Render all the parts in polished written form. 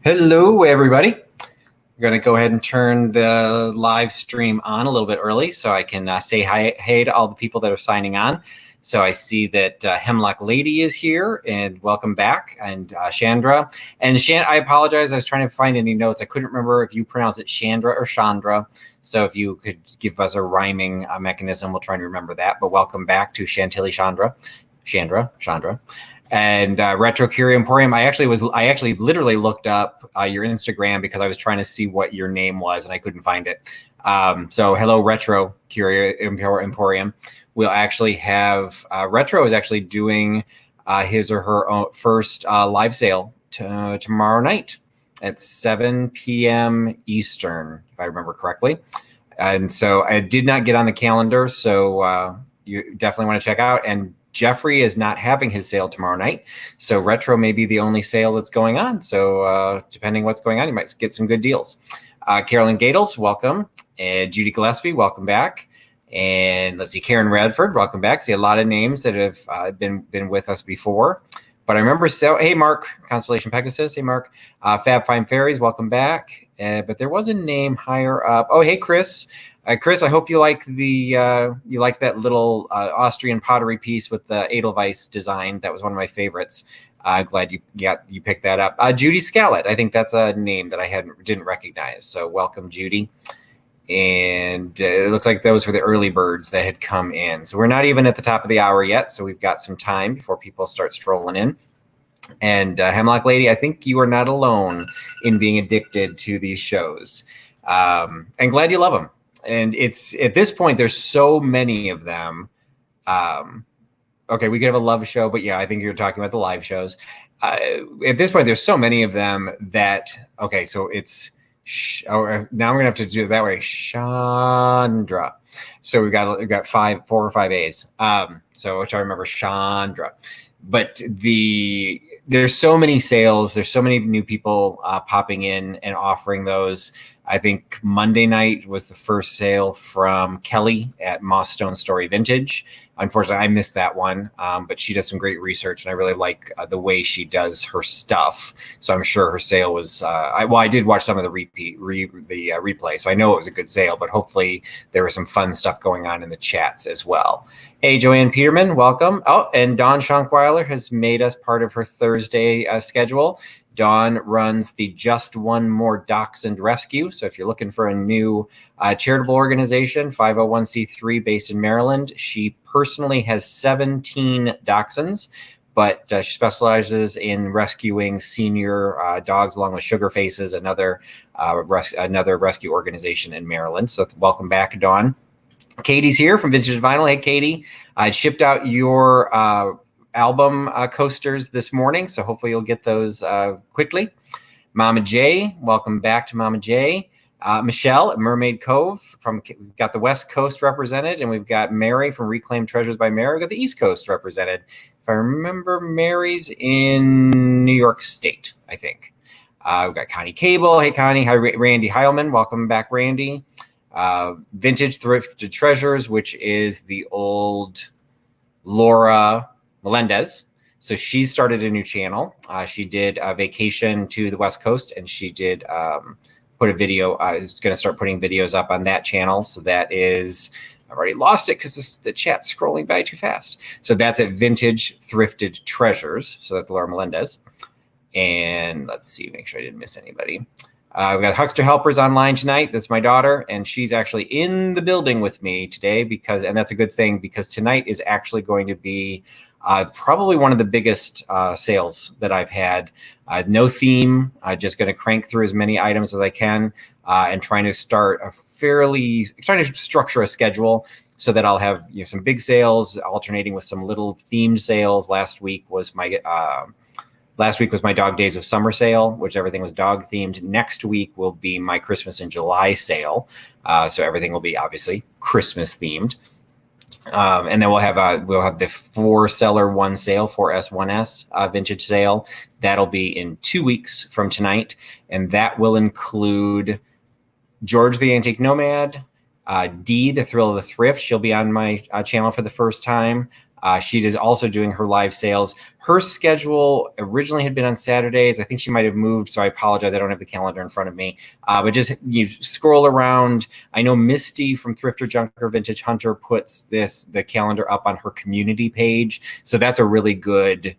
Hello, everybody. I'm going to go ahead and turn the live stream on a little bit early so I can say hey to all the people that are signing on. So I see that Hemlock Lady is here, and welcome back, and Chandra. And I apologize, I was trying to find any notes. I couldn't remember if you pronounce it Chandra or Chandra. So if you could give us a rhyming mechanism, we'll try to remember that. But welcome back to Chantilly Chandra. And Retro Curio Emporium. I actually literally looked up your Instagram because I was trying to see what your name was and I couldn't find it. So hello, Retro Curio Emporium. We'll actually have Retro is actually doing his or her own first live sale tomorrow night at 7 p.m. Eastern, if I remember correctly. And so I did not get on the calendar, so you definitely want to check out. And Jeffrey is not having his sale tomorrow night, so Retro may be the only sale that's going on. So depending what's going on, you might get some good deals. Carolyn Gadels, welcome. And Judy Gillespie, welcome back. And let's see, Karen Radford, welcome back. See a lot of names that have been with us before. But I remember, hey, Mark, Constellation Pegasus. Hey, Mark. Fab Fine Fairies, welcome back. But there was a name higher up. Oh, hey, Chris. Chris, I hope you like you liked that little Austrian pottery piece with the Edelweiss design. That was one of my favorites. Glad you picked that up. Judy Scallett, I think that's a name that I didn't recognize. So welcome, Judy. And it looks like those were the early birds that had come in. So we're not even at the top of the hour yet. So we've got some time before people start strolling in. And Hemlock Lady, I think you are not alone in being addicted to these shows. And glad you love them. And it's at this point, there's so many of them. Okay, we could have a love show, but yeah, I think you're talking about the live shows. At this point, there's so many of them that, okay, so it's, now I'm gonna have to do it that way. Chandra. So we've got 4 or 5 A's. So which I remember, Chandra. But there's so many sales. There's so many new people popping in and offering those. I think Monday night was the first sale from Kelly at Moss Stone Story Vintage. Unfortunately, I missed that one, but she does some great research, and I really like the way she does her stuff. So I'm sure her sale was. I did watch some of the replay, so I know it was a good sale. But hopefully, there was some fun stuff going on in the chats as well. Hey, Joanne Peterman, welcome. Oh, and Dawn Schonkweiler has made us part of her Thursday schedule. Dawn runs the Just One More Dachshund Rescue. So if you're looking for a new charitable organization, 501c3 based in Maryland, she personally has 17 dachshunds, but she specializes in rescuing senior dogs along with Sugar Faces, another rescue organization in Maryland. So welcome back, Dawn. Katie's here from Vintage Vinyl. Hey, Katie. I shipped out your album coasters this morning, so hopefully you'll get those quickly. Mama J, welcome back to Mama J. Michelle at Mermaid Cove, we've got the West Coast represented, and we've got Mary from Reclaimed Treasures by Mary. We've got the East Coast represented. If I remember, Mary's in New York State, I think. We've got Connie Cable. Hey, Connie. Hi, Randy Heilman. Welcome back, Randy. Vintage Thrifted Treasures, which is the old Laura Melendez. So she started a new channel. She did a vacation to the West Coast, and she did put a video. Is going to start putting videos up on that channel. So that is, I've already lost it because the chat's scrolling by too fast. So that's at Vintage Thrifted Treasures. So that's Laura Melendez. And let's see, make sure I didn't miss anybody. We've got Huckster Helpers online tonight. That's my daughter, and she's actually in the building with me today and that's a good thing because tonight is actually going to be probably one of the biggest sales that I've had. No theme, just going to crank through as many items as I can and trying to structure a schedule so that I'll have some big sales alternating with some little themed sales. Last week was my Dog Days of Summer sale, which everything was dog themed. Next week will be my Christmas in July sale. So everything will be obviously Christmas themed. And then we'll have the 4-seller 1 sale, 4S1S vintage sale. That'll be in 2 weeks from tonight. And that will include George the Antique Nomad, Dee, the Thrill of the Thrift. She'll be on my channel for the first time. She is also doing her live sales. Her schedule originally had been on Saturdays. I think she might have moved, so I apologize. I don't have the calendar in front of me. But just you scroll around. I know Misty from Thrift or Junk or Vintage Hunter puts the calendar up on her community page. So that's a really good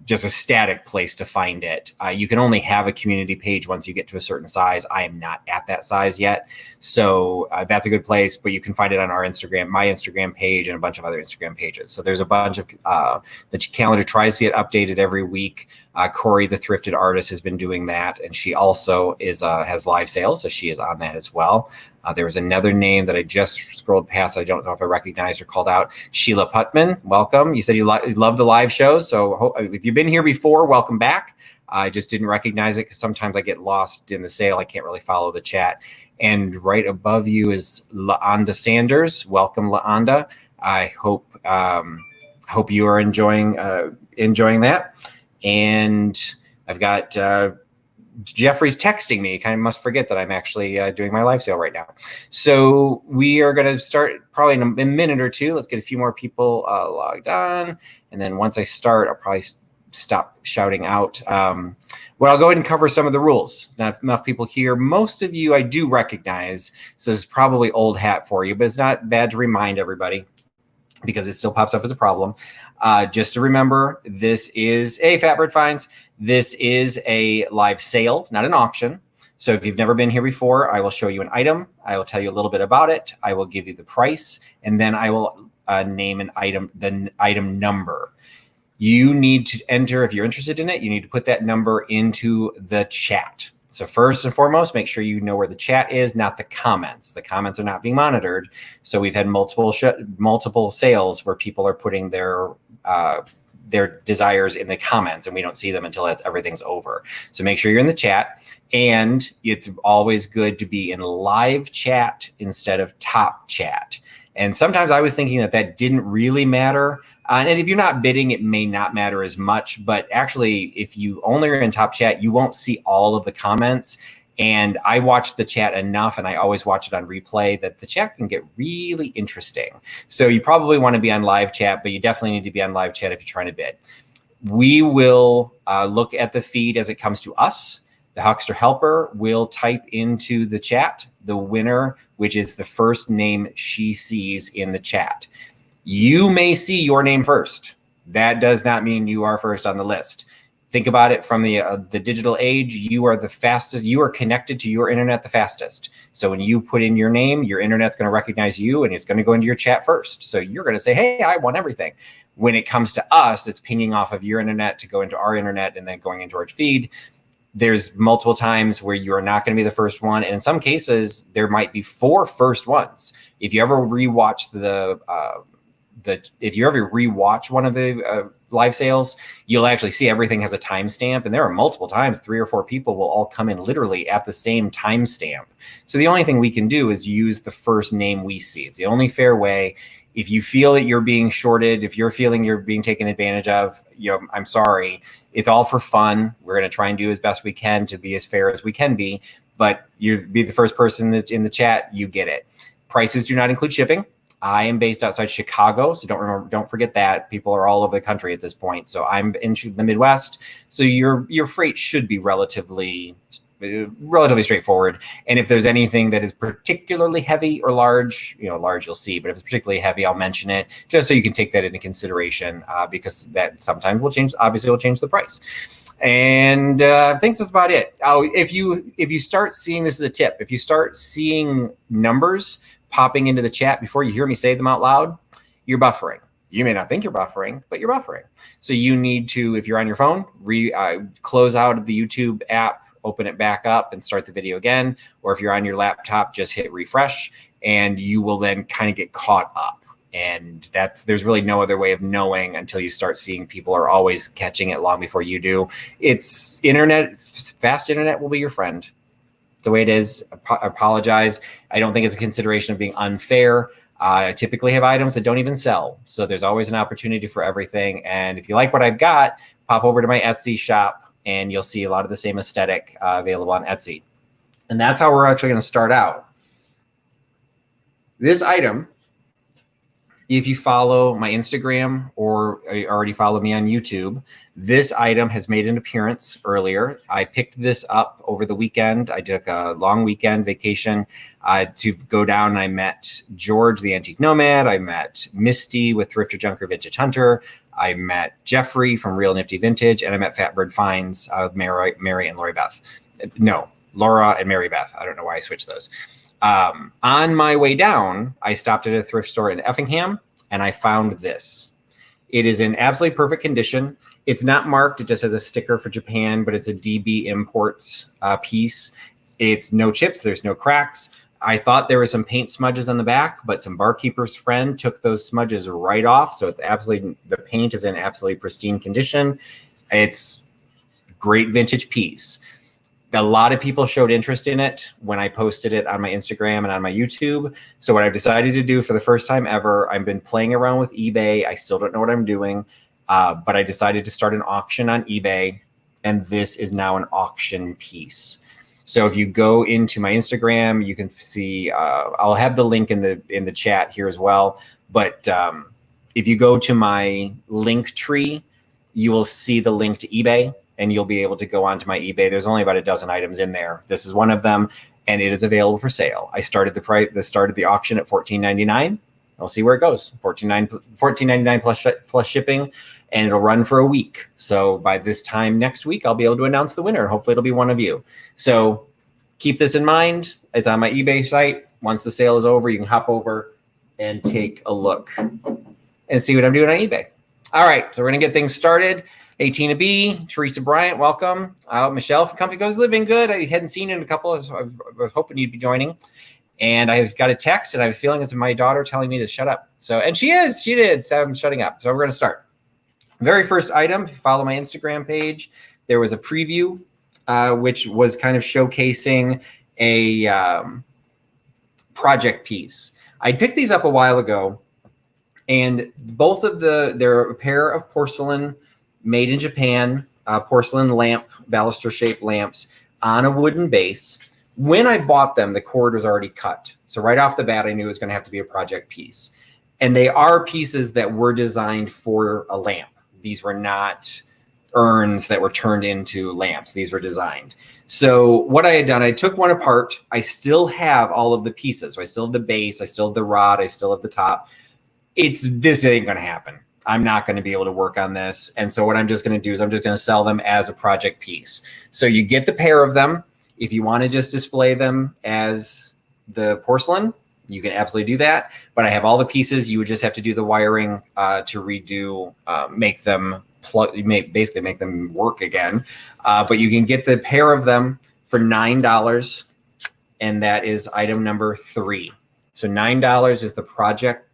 just a static place to find it. You can only have a community page once you get to a certain size. I am not at that size yet. So that's a good place, but you can find it on our Instagram, my Instagram page, and a bunch of other Instagram pages. So there's a bunch of, the calendar tries to get updated every week. Corey, the thrifted artist, has been doing that. And she also has live sales. So she is on that as well. There was another name that I just scrolled past. I don't know if I recognized or called out. Sheila Putman, welcome. You said you love the live shows. So if you've been here before, welcome back. I just didn't recognize it because sometimes I get lost in the sale. I can't really follow the chat. And right above you is Laonda Sanders. Welcome, Laonda. I hope you are enjoying that. And I've got Jeffrey's texting me. Kind of must forget that I'm actually doing my live sale right now. So we are going to start probably in a minute or two. Let's get a few more people logged on. And then once I start, I'll probably stop shouting out. Well, I'll go ahead and cover some of the rules. Not enough people here. Most of you I do recognize. So this is probably old hat for you, but it's not bad to remind everybody because it still pops up as a problem. Just to remember, this is a Fatbird Finds. This is a live sale, not an auction. So if you've never been here before, I will show you an item. I will tell you a little bit about it. I will give you the price, and then I will name an item, the item number. You need to enter, if you're interested in it, you need to put that number into the chat. So first and foremost, make sure you know where the chat is, not the comments. The comments are not being monitored. So we've had multiple sales where people are putting their desires in the comments, and we don't see them until everything's over. So make sure you're in the chat, and it's always good to be in live chat instead of top chat. And sometimes I was thinking that didn't really matter. And if you're not bidding, it may not matter as much. But actually, if you only are in top chat, you won't see all of the comments. And I watch the chat enough, and I always watch it on replay, that the chat can get really interesting. So you probably want to be on live chat, but you definitely need to be on live chat if you're trying to bid. We will look at the feed as it comes to us. The Huckster Helper will type into the chat the winner, which is the first name she sees in the chat. You may see your name first. That does not mean you are first on the list. Think about it from the digital age. You are the fastest. You are connected to your internet the fastest. So when you put in your name, your internet's going to recognize you, and it's going to go into your chat first. So you're going to say, hey, I won everything. When it comes to us, it's pinging off of your internet to go into our internet and then going into our feed. There's multiple times where you are not going to be the first one. And in some cases, there might be 4 first ones. If you ever rewatch if you ever rewatch one of the live sales, you'll actually see everything has a timestamp, and there are multiple times 3 or 4 people will all come in literally at the same timestamp. So the only thing we can do is use the first name we see. It's the only fair way. If you feel that you're being shorted, if you're feeling you're being taken advantage of, I'm sorry. It's all for fun. We're going to try and do as best we can to be as fair as we can be, but you be the first person that's in the chat, you get it. Prices do not include shipping. I am based outside Chicago, so don't forget that. People are all over the country at this point. So I'm in the Midwest, so your freight should be relatively straightforward. And if there's anything that is particularly heavy or large, large you'll see, but if it's particularly heavy, I'll mention it just so you can take that into consideration, because that sometimes will change the price. And I think that's about it. If you start seeing, this is a tip, if you start seeing numbers popping into the chat before you hear me say them out loud, you're buffering. You may not think you're buffering, but you're buffering. So you need to, if you're on your phone, close out of the YouTube app, open it back up and start the video again. Or if you're on your laptop, just hit refresh, and you will then kind of get caught up. And there's really no other way of knowing until you start seeing people are always catching it long before you do. It's internet, fast internet will be your friend. The way it is. I apologize. I don't think it's a consideration of being unfair. I typically have items that don't even sell. So there's always an opportunity for everything. And if you like what I've got, pop over to my Etsy shop and you'll see a lot of the same aesthetic available on Etsy. And that's how we're actually going to start out. This item if you follow my Instagram or already follow me on YouTube, this item has made an appearance earlier. I picked this up over the weekend. I took a long weekend vacation to go down, and I met George, the Antique Nomad. I met Misty with Thrifter Junker Vintage Hunter. I met Jeffrey from Real Nifty Vintage, and I met Fatbird Finds with Mary and Lori Beth. No, Laura and Mary Beth. I don't know why I switched those. On my way down, I stopped at a thrift store in Effingham, and I found this. It is in absolutely perfect condition. It's not marked. It just has a sticker for Japan, but it's a DB Imports piece. It's no chips. There's no cracks. I thought there were some paint smudges on the back, but some barkeeper's friend took those smudges right off. So it's absolutely, the paint is in absolutely pristine condition. It's great vintage piece. A lot of people showed interest in it when I posted it on my Instagram and on my YouTube. So what I've decided to do for the first time ever, I've been playing around with eBay. I still don't know what I'm doing, but I decided to start an auction on eBay, and this is now an auction piece. So if you go into my Instagram, you can see, I'll have the link in the chat here as well. But if you go to my link tree, you will see the link to eBay, and you'll be able to go onto my eBay. There's only about a dozen items in there. This is one of them, and it is available for sale. I started the auction at $14.99. I'll see where it goes. $14.99 plus shipping, and it'll run for a week. So by this time next week, I'll be able to announce the winner. Hopefully it'll be one of you. So keep this in mind. It's on my eBay site. Once the sale is over, you can hop over and take a look and see what I'm doing on eBay. All right, so we're gonna get things started. Hey, Tina B, Teresa Bryant, welcome. Michelle from Comfy Goes Living Good. I hadn't seen you in a couple of, I was hoping you'd be joining. And I've got a text, and I have a feeling it's my daughter telling me to shut up. So, and she did, so I'm shutting up. So we're gonna start. Very first item, if you follow my Instagram page, there was a preview, which was kind of showcasing a project piece. I picked these up a while ago, and both of they're a pair of porcelain made in Japan, porcelain lamp, baluster shaped lamps on a wooden base. When I bought them, the cord was already cut. So right off the bat, I knew it was going to have to be a project piece. And they are pieces that were designed for a lamp. These were not urns that were turned into lamps. These were designed. So what I had done, I took one apart. I still have all of the pieces. So I still have the base. I still have the rod. I still have the top. This ain't going to happen. I'm not going to be able to work on this. And so what I'm just going to do is I'm just going to sell them as a project piece. So you get the pair of them. If you want to just display them as the porcelain, you can absolutely do that. But I have all the pieces. You would just have to do the wiring to redo, make them basically make them work again. But you can get the pair of them for $9, and that is item number 3. So $9 is the project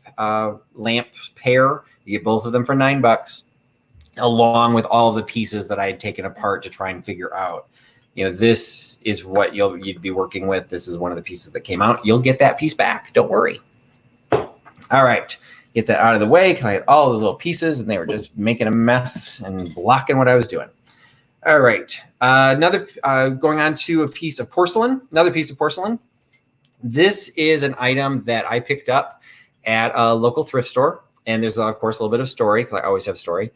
lamp pair. You get both of them for $9, along with all the pieces that I had taken apart to try and figure out. You know, this is what you'd be working with. This is one of the pieces that came out. You'll get that piece back. Don't worry. All right. Get that out of the way, because I had all those little pieces and they were just making a mess and blocking what I was doing. All right. Going on to a piece of porcelain. Another piece of porcelain. This is an item that I picked up at a local thrift store. And there's, of course, a little bit of story, because I always have story.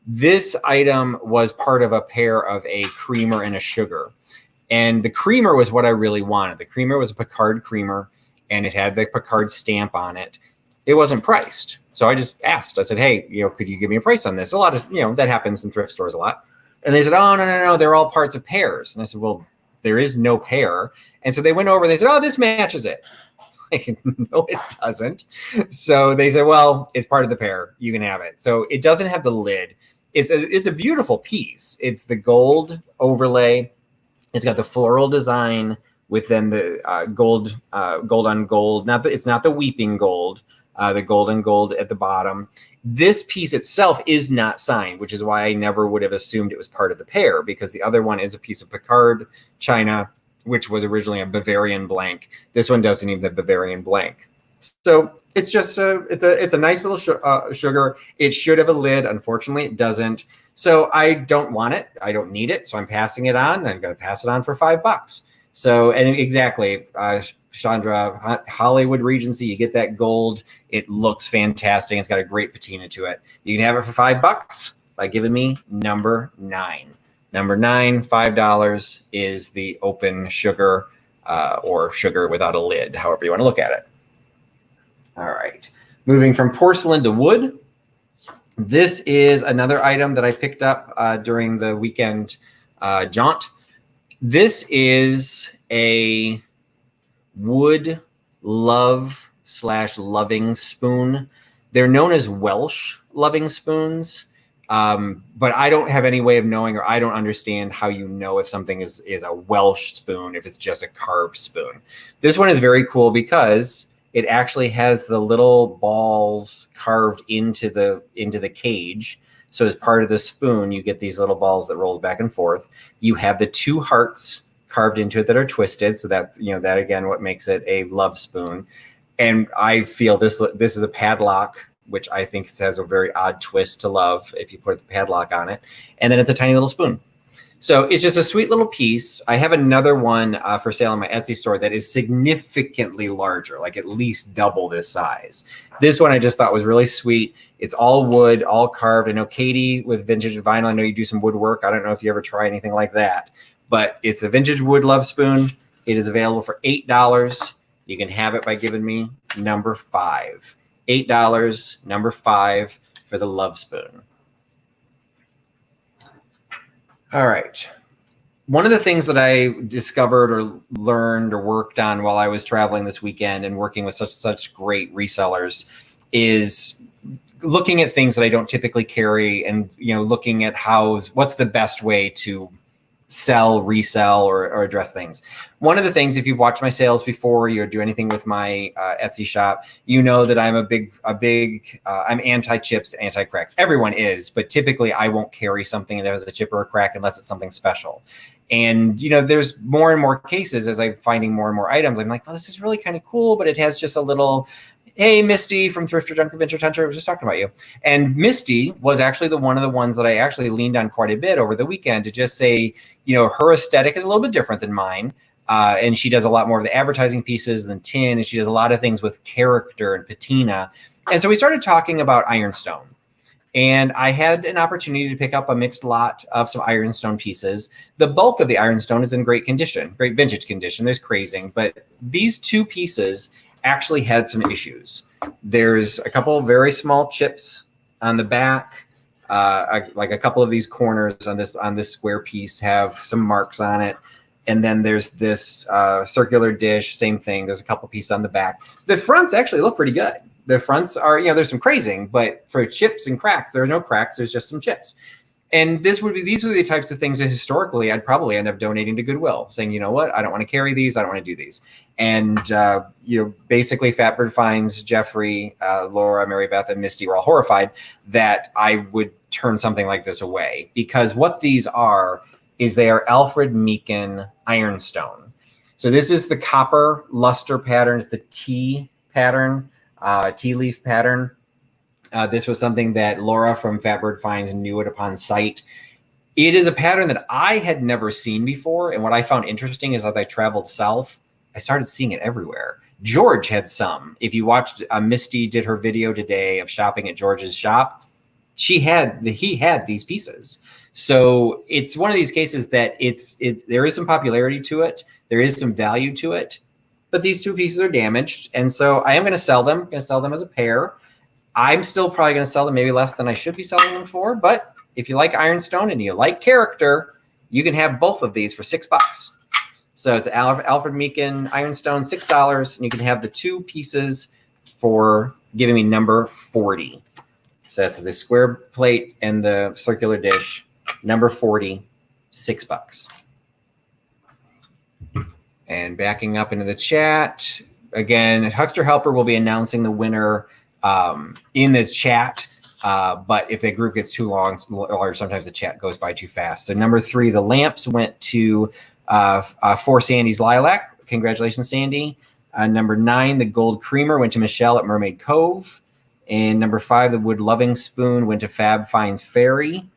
This item was part of a pair of a creamer and a sugar. And the creamer was what I really wanted. The creamer was a Picard creamer, and it had the Picard stamp on it. It wasn't priced. So I just asked. I said, hey, could you give me a price on this? A lot of, that happens in thrift stores a lot. And they said, oh, no. They're all parts of pairs. And I said, well, there is no pair. And so they went over and they said, oh, this matches it. No, it doesn't. So they said, well, it's part of the pair. You can have it. So it doesn't have the lid. It's a beautiful piece. It's the gold overlay. It's got the floral design with then the gold on gold. It's not the weeping gold, the gold on gold at the bottom. This piece itself is not signed, which is why I never would have assumed it was part of the pair, because the other one is a piece of Picard china, which was originally a Bavarian blank. This one doesn't even have the Bavarian blank. So it's just it's a nice little sugar. It should have a lid. Unfortunately, it doesn't. So I don't want it. I don't need it. So I'm passing it on. I'm going to pass it on for $5. So, and exactly, Chandra Hollywood Regency. You get that gold. It looks fantastic. It's got a great patina to it. You can have it for $5 by giving me number 9. Number 9, $5 is the open sugar or sugar without a lid, however you want to look at it. All right. Moving from porcelain to wood. This is another item that I picked up during the weekend jaunt. This is a wood love/loving spoon. They're known as Welsh loving spoons, but I don't have any way of knowing, or I don't understand how you know if something is a Welsh spoon, if it's just a carved spoon. This one is very cool because it actually has the little balls carved into the cage. So as part of the spoon, you get these little balls that rolls back and forth. You have the 2 hearts carved into it that are twisted. So that's, that again, what makes it a love spoon. And I feel this is a padlock, which I think has a very odd twist to love if you put the padlock on it. And then it's a tiny little spoon. So it's just a sweet little piece. I have another one for sale in my Etsy store that is significantly larger, like at least double this size. This one I just thought was really sweet. It's all wood, all carved. I know Katie with Vintage Vinyl, I know you do some woodwork. I don't know if you ever try anything like that, but it's a vintage wood love spoon. It is available for $8. You can have it by giving me number 5. $8, number 5 for the love spoon. All right. One of the things that I discovered or learned or worked on while I was traveling this weekend and working with such great resellers is looking at things that I don't typically carry and, looking at what's the best way to sell, resell, or address things. One of the things, if you've watched my sales before, you do anything with my Etsy shop, you know that I'm I'm anti-chips, anti-cracks. Everyone is, but typically I won't carry something that has a chip or a crack unless it's something special. And, there's more and more cases as I'm finding more and more items. I'm like, well, this is really kind of cool, but it has just a little, hey, Misty from Thrift or Junk Adventure Hunter, I was just talking about you. And Misty was actually one of the ones that I actually leaned on quite a bit over the weekend to just say, her aesthetic is a little bit different than mine. And she does a lot more of the advertising pieces than tin. And she does a lot of things with character and patina. And so we started talking about ironstone. And I had an opportunity to pick up a mixed lot of some ironstone pieces. The bulk of the ironstone is in great condition, great vintage condition. There's crazing. But these 2 pieces actually had some issues. There's a couple of very small chips on the back. Like a couple of these corners on this square piece have some marks on it. And then there's this circular dish, same thing. There's a couple pieces on the back. The fronts actually look pretty good. The fronts are, there's some crazing, but for chips and cracks, there are no cracks. There's just some chips. And these would be the types of things that historically I'd probably end up donating to Goodwill, saying, you know what, I don't want to carry these. I don't want to do these. And, basically Fatbird Finds, Jeffrey, Laura, Mary Beth, and Misty were all horrified that I would turn something like this away, because what these are is they are Alfred Meekin ironstone. So this is the copper luster pattern. It's the T pattern, tea leaf pattern. This was something that Laura from Fatbird Finds knew it upon sight. It is a pattern that I had never seen before. And what I found interesting is as I traveled south, I started seeing it everywhere. George had some. If you watched, Misty did her video today of shopping at George's shop. He had these pieces. So it's one of these cases that there is some popularity to it. There is some value to it, but these 2 pieces are damaged. And so I am going to sell them. I'm going to sell them as a pair. I'm still probably going to sell them maybe less than I should be selling them for. But if you like ironstone and you like character, you can have both of these for $6. So it's Alfred Meekin ironstone, $6. And you can have the 2 pieces for giving me number 40. So that's the square plate and the circular dish, number 40, $6. And backing up into the chat, again, Huckster Helper will be announcing the winner in the chat. But if the group gets too long, or sometimes the chat goes by too fast. So number 3, the lamps went to for Sandy's Lilac. Congratulations, Sandy. Number 9, the gold creamer went to Michelle at Mermaid Cove. And number 5, the wood loving spoon went to Fab Finds Fairy.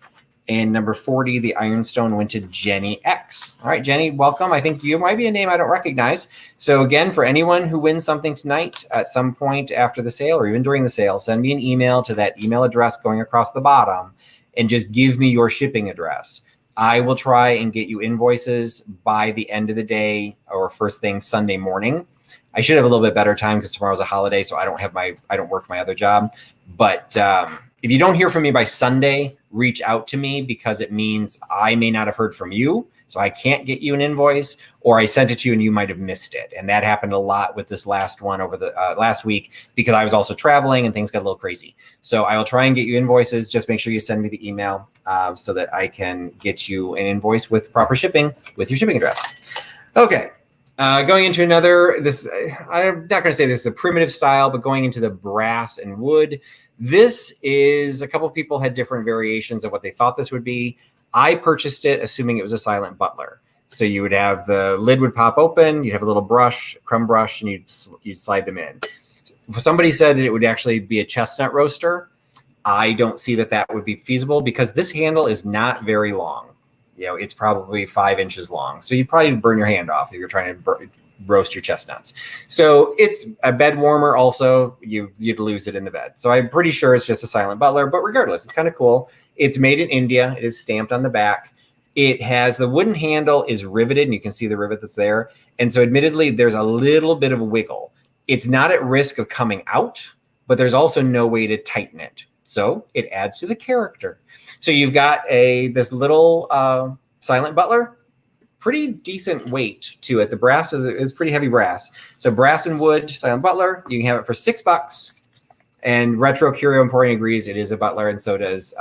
And number 40, the Ironstone, went to Jenny X. All right, Jenny, welcome. I think you might be a name I don't recognize. So again, for anyone who wins something tonight at some point after the sale or even during the sale, send me an email to that email address going across the bottom and just give me your shipping address. I will try and get you invoices by the end of the day or first thing Sunday morning. I should have a little bit better time because tomorrow's a holiday, so I don't work my other job. But if you don't hear from me by Sunday, reach out to me because it means I may not have heard from you, so I can't get you an invoice, or I sent it to you and you might have missed it. And that happened a lot with this last one over the last week because I was also traveling and things got a little crazy. So I will try and get you invoices. Just make sure you send me the email so that I can get you an invoice with proper shipping with your shipping address. Okay. Going into another, I'm not going to say this is a primitive style, but going into the brass and wood. This is, a couple of people had different variations of what they thought this would be. I purchased it assuming it was a silent butler. So you would have the lid would pop open, you'd have a little brush, crumb brush, and you'd slide them in. Somebody said it would actually be a chestnut roaster. I don't see that would be feasible because this handle is not very long. You know, it's probably 5 inches long. So you'd probably burn your hand off if you're trying to roast your chestnuts. So it's a bed warmer also. You'd lose it in the bed. So I'm pretty sure it's just a silent butler, but regardless, it's kind of cool. It's made in India. It is stamped on the back. It has the wooden handle is riveted, and you can see the rivet that's there. And so admittedly, there's a little bit of wiggle. It's not at risk of coming out, but there's also no way to tighten it. So it adds to the character. So you've got this little silent butler, pretty decent weight to it. The brass is pretty heavy brass. So brass and wood silent butler, you can have it for $6. And Retro Curio Emporium agrees it is a butler, and so does.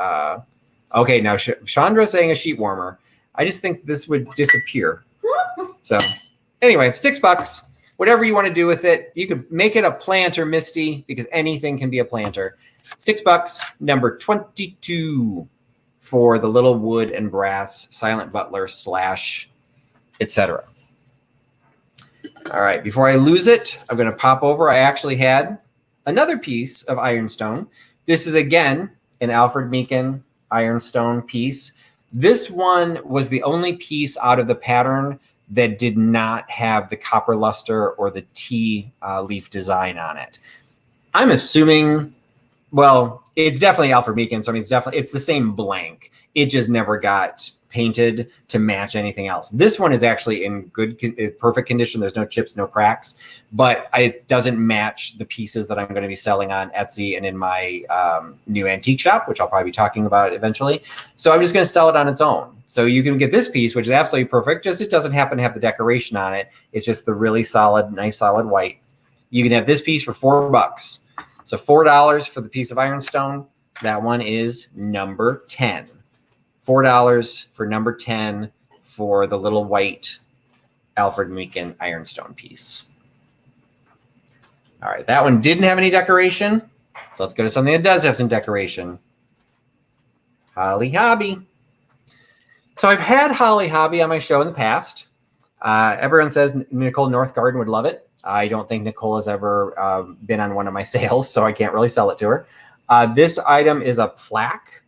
Okay, now Chandra's saying a sheet warmer. I just think this would disappear. So anyway, $6. Whatever you want to do with it, you could make it a planter, Misty, because anything can be a planter. $6, number 22 for the little wood and brass silent butler / etc. All right, before I lose it, I'm going to pop over. I actually had another piece of ironstone. This is, again, an Alfred Meekin ironstone piece. This one was the only piece out of the pattern that did not have the copper luster or the tea leaf design on it. I'm assuming, well, it's definitely Alfred Meekin, so I mean, it's the same blank. It just never got painted to match anything else. This one is actually in perfect condition. There's no chips, no cracks, but it doesn't match the pieces that I'm going to be selling on Etsy and in my new antique shop, which I'll probably be talking about eventually. So I'm just going to sell it on its own. So you can get this piece, which is absolutely perfect. Just it doesn't happen to have the decoration on it. It's just the really solid, nice solid white. You can have this piece for $4. So $4 for the piece of ironstone. That one is number 10. $4 for number 10 for the little white Alfred Meekin ironstone piece. All right, that one didn't have any decoration. So let's go to something that does have some decoration. Holly Hobbie. So I've had Holly Hobbie on my show in the past. Everyone says Nicole Northgarden would love it. I don't think Nicole has ever been on one of my sales, so I can't really sell it to her. This item is a plaque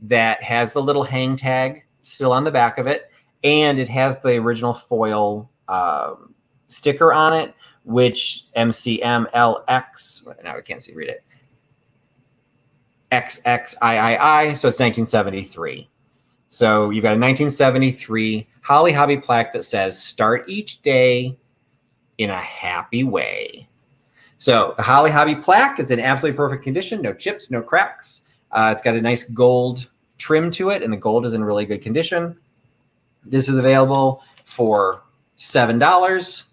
that has the little hang tag still on the back of it, and it has the original foil sticker on it, which MCMLX, now I can't read it, XXIII, so it's 1973. So you've got a 1973 Holly Hobbie plaque that says, "Start each day in a happy way." So the Holly Hobbie plaque is in absolutely perfect condition, no chips, no cracks. It's got a nice gold trim to it, and the gold is in really good condition. This is available for $7,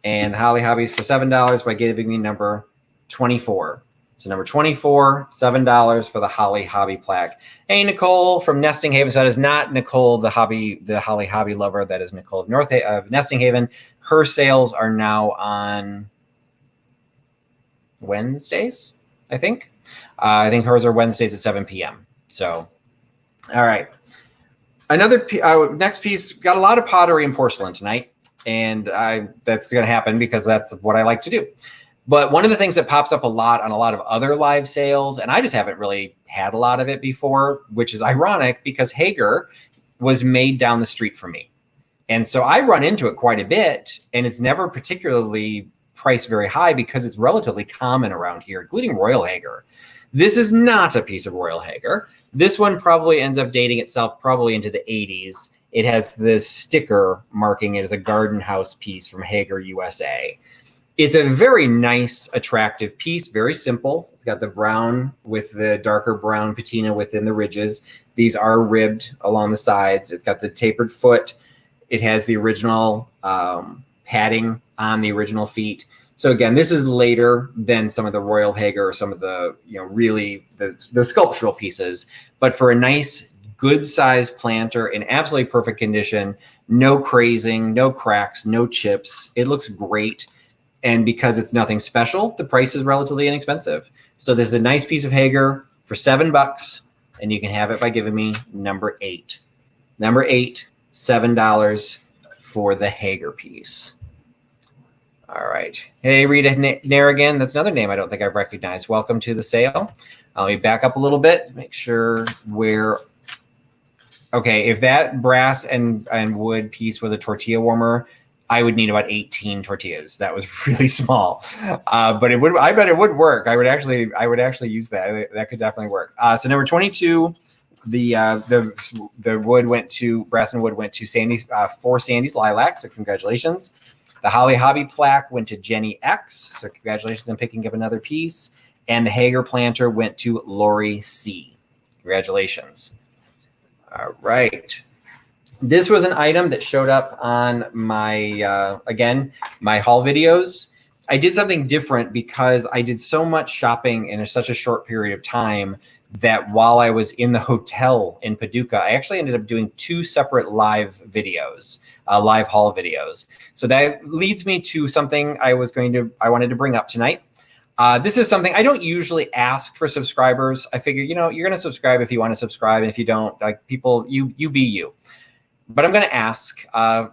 and the Holly Hobbie for $7 by giving me number 24. So number 24, $7 for the Holly Hobbie plaque. Hey, Nicole from Nesting Haven. So that is not Nicole, the Holly Hobbie lover. That is Nicole of Nesting Haven. Her sales are now on Wednesdays, I think. I think hers are Wednesdays at 7 p.m. So, all right. Another next piece, got a lot of pottery and porcelain tonight, and that's going to happen because that's what I like to do. But one of the things that pops up a lot on a lot of other live sales, and I just haven't really had a lot of it before, which is ironic because Hager was made down the street from me. And so I run into it quite a bit, and it's never particularly priced very high because it's relatively common around here, including Royal Hager. This is not a piece of Royal Hager. This one probably ends up dating itself probably into the 80s. It has this sticker marking it as a garden house piece from Hager, USA. It's a very nice, attractive piece, very simple. It's got the brown with the darker brown patina within the ridges. These are ribbed along the sides. It's got the tapered foot. It has the original padding on the original feet. So again, this is later than some of the Royal Hager or some of the, really the sculptural pieces. But for a nice, good size planter in absolutely perfect condition, no crazing, no cracks, no chips. It looks great. And because it's nothing special, the price is relatively inexpensive. So this is a nice piece of Hager for $7, and you can have it by giving me number 8. Number 8, $7 for the Hager piece. All right. Hey, Rita Narrigan. That's another name I don't think I've recognized. Welcome to the sale. Let me back up a little bit, make sure we're okay. If that brass and wood piece was a tortilla warmer, I would need about 18 tortillas. That was really small, but it would. I bet it would work. I would actually use that. That could definitely work. So number 22, the wood went to brass and wood went to Sandy for Sandy's Lilac. So congratulations. The Holly Hobbie plaque went to Jenny X. So congratulations on picking up another piece. And the Hager planter went to Lori C. Congratulations. All right. This was an item that showed up on my, again, my haul videos. I did something different because I did so much shopping in such a short period of time that while I was in the hotel in Paducah, I actually ended up doing 2 separate live videos, live haul videos. So that leads me to something I wanted to bring up tonight. This is something I don't usually ask for subscribers. I figure, you're going to subscribe if you want to subscribe. And if you don't, like people, you be you. But I'm going to ask, I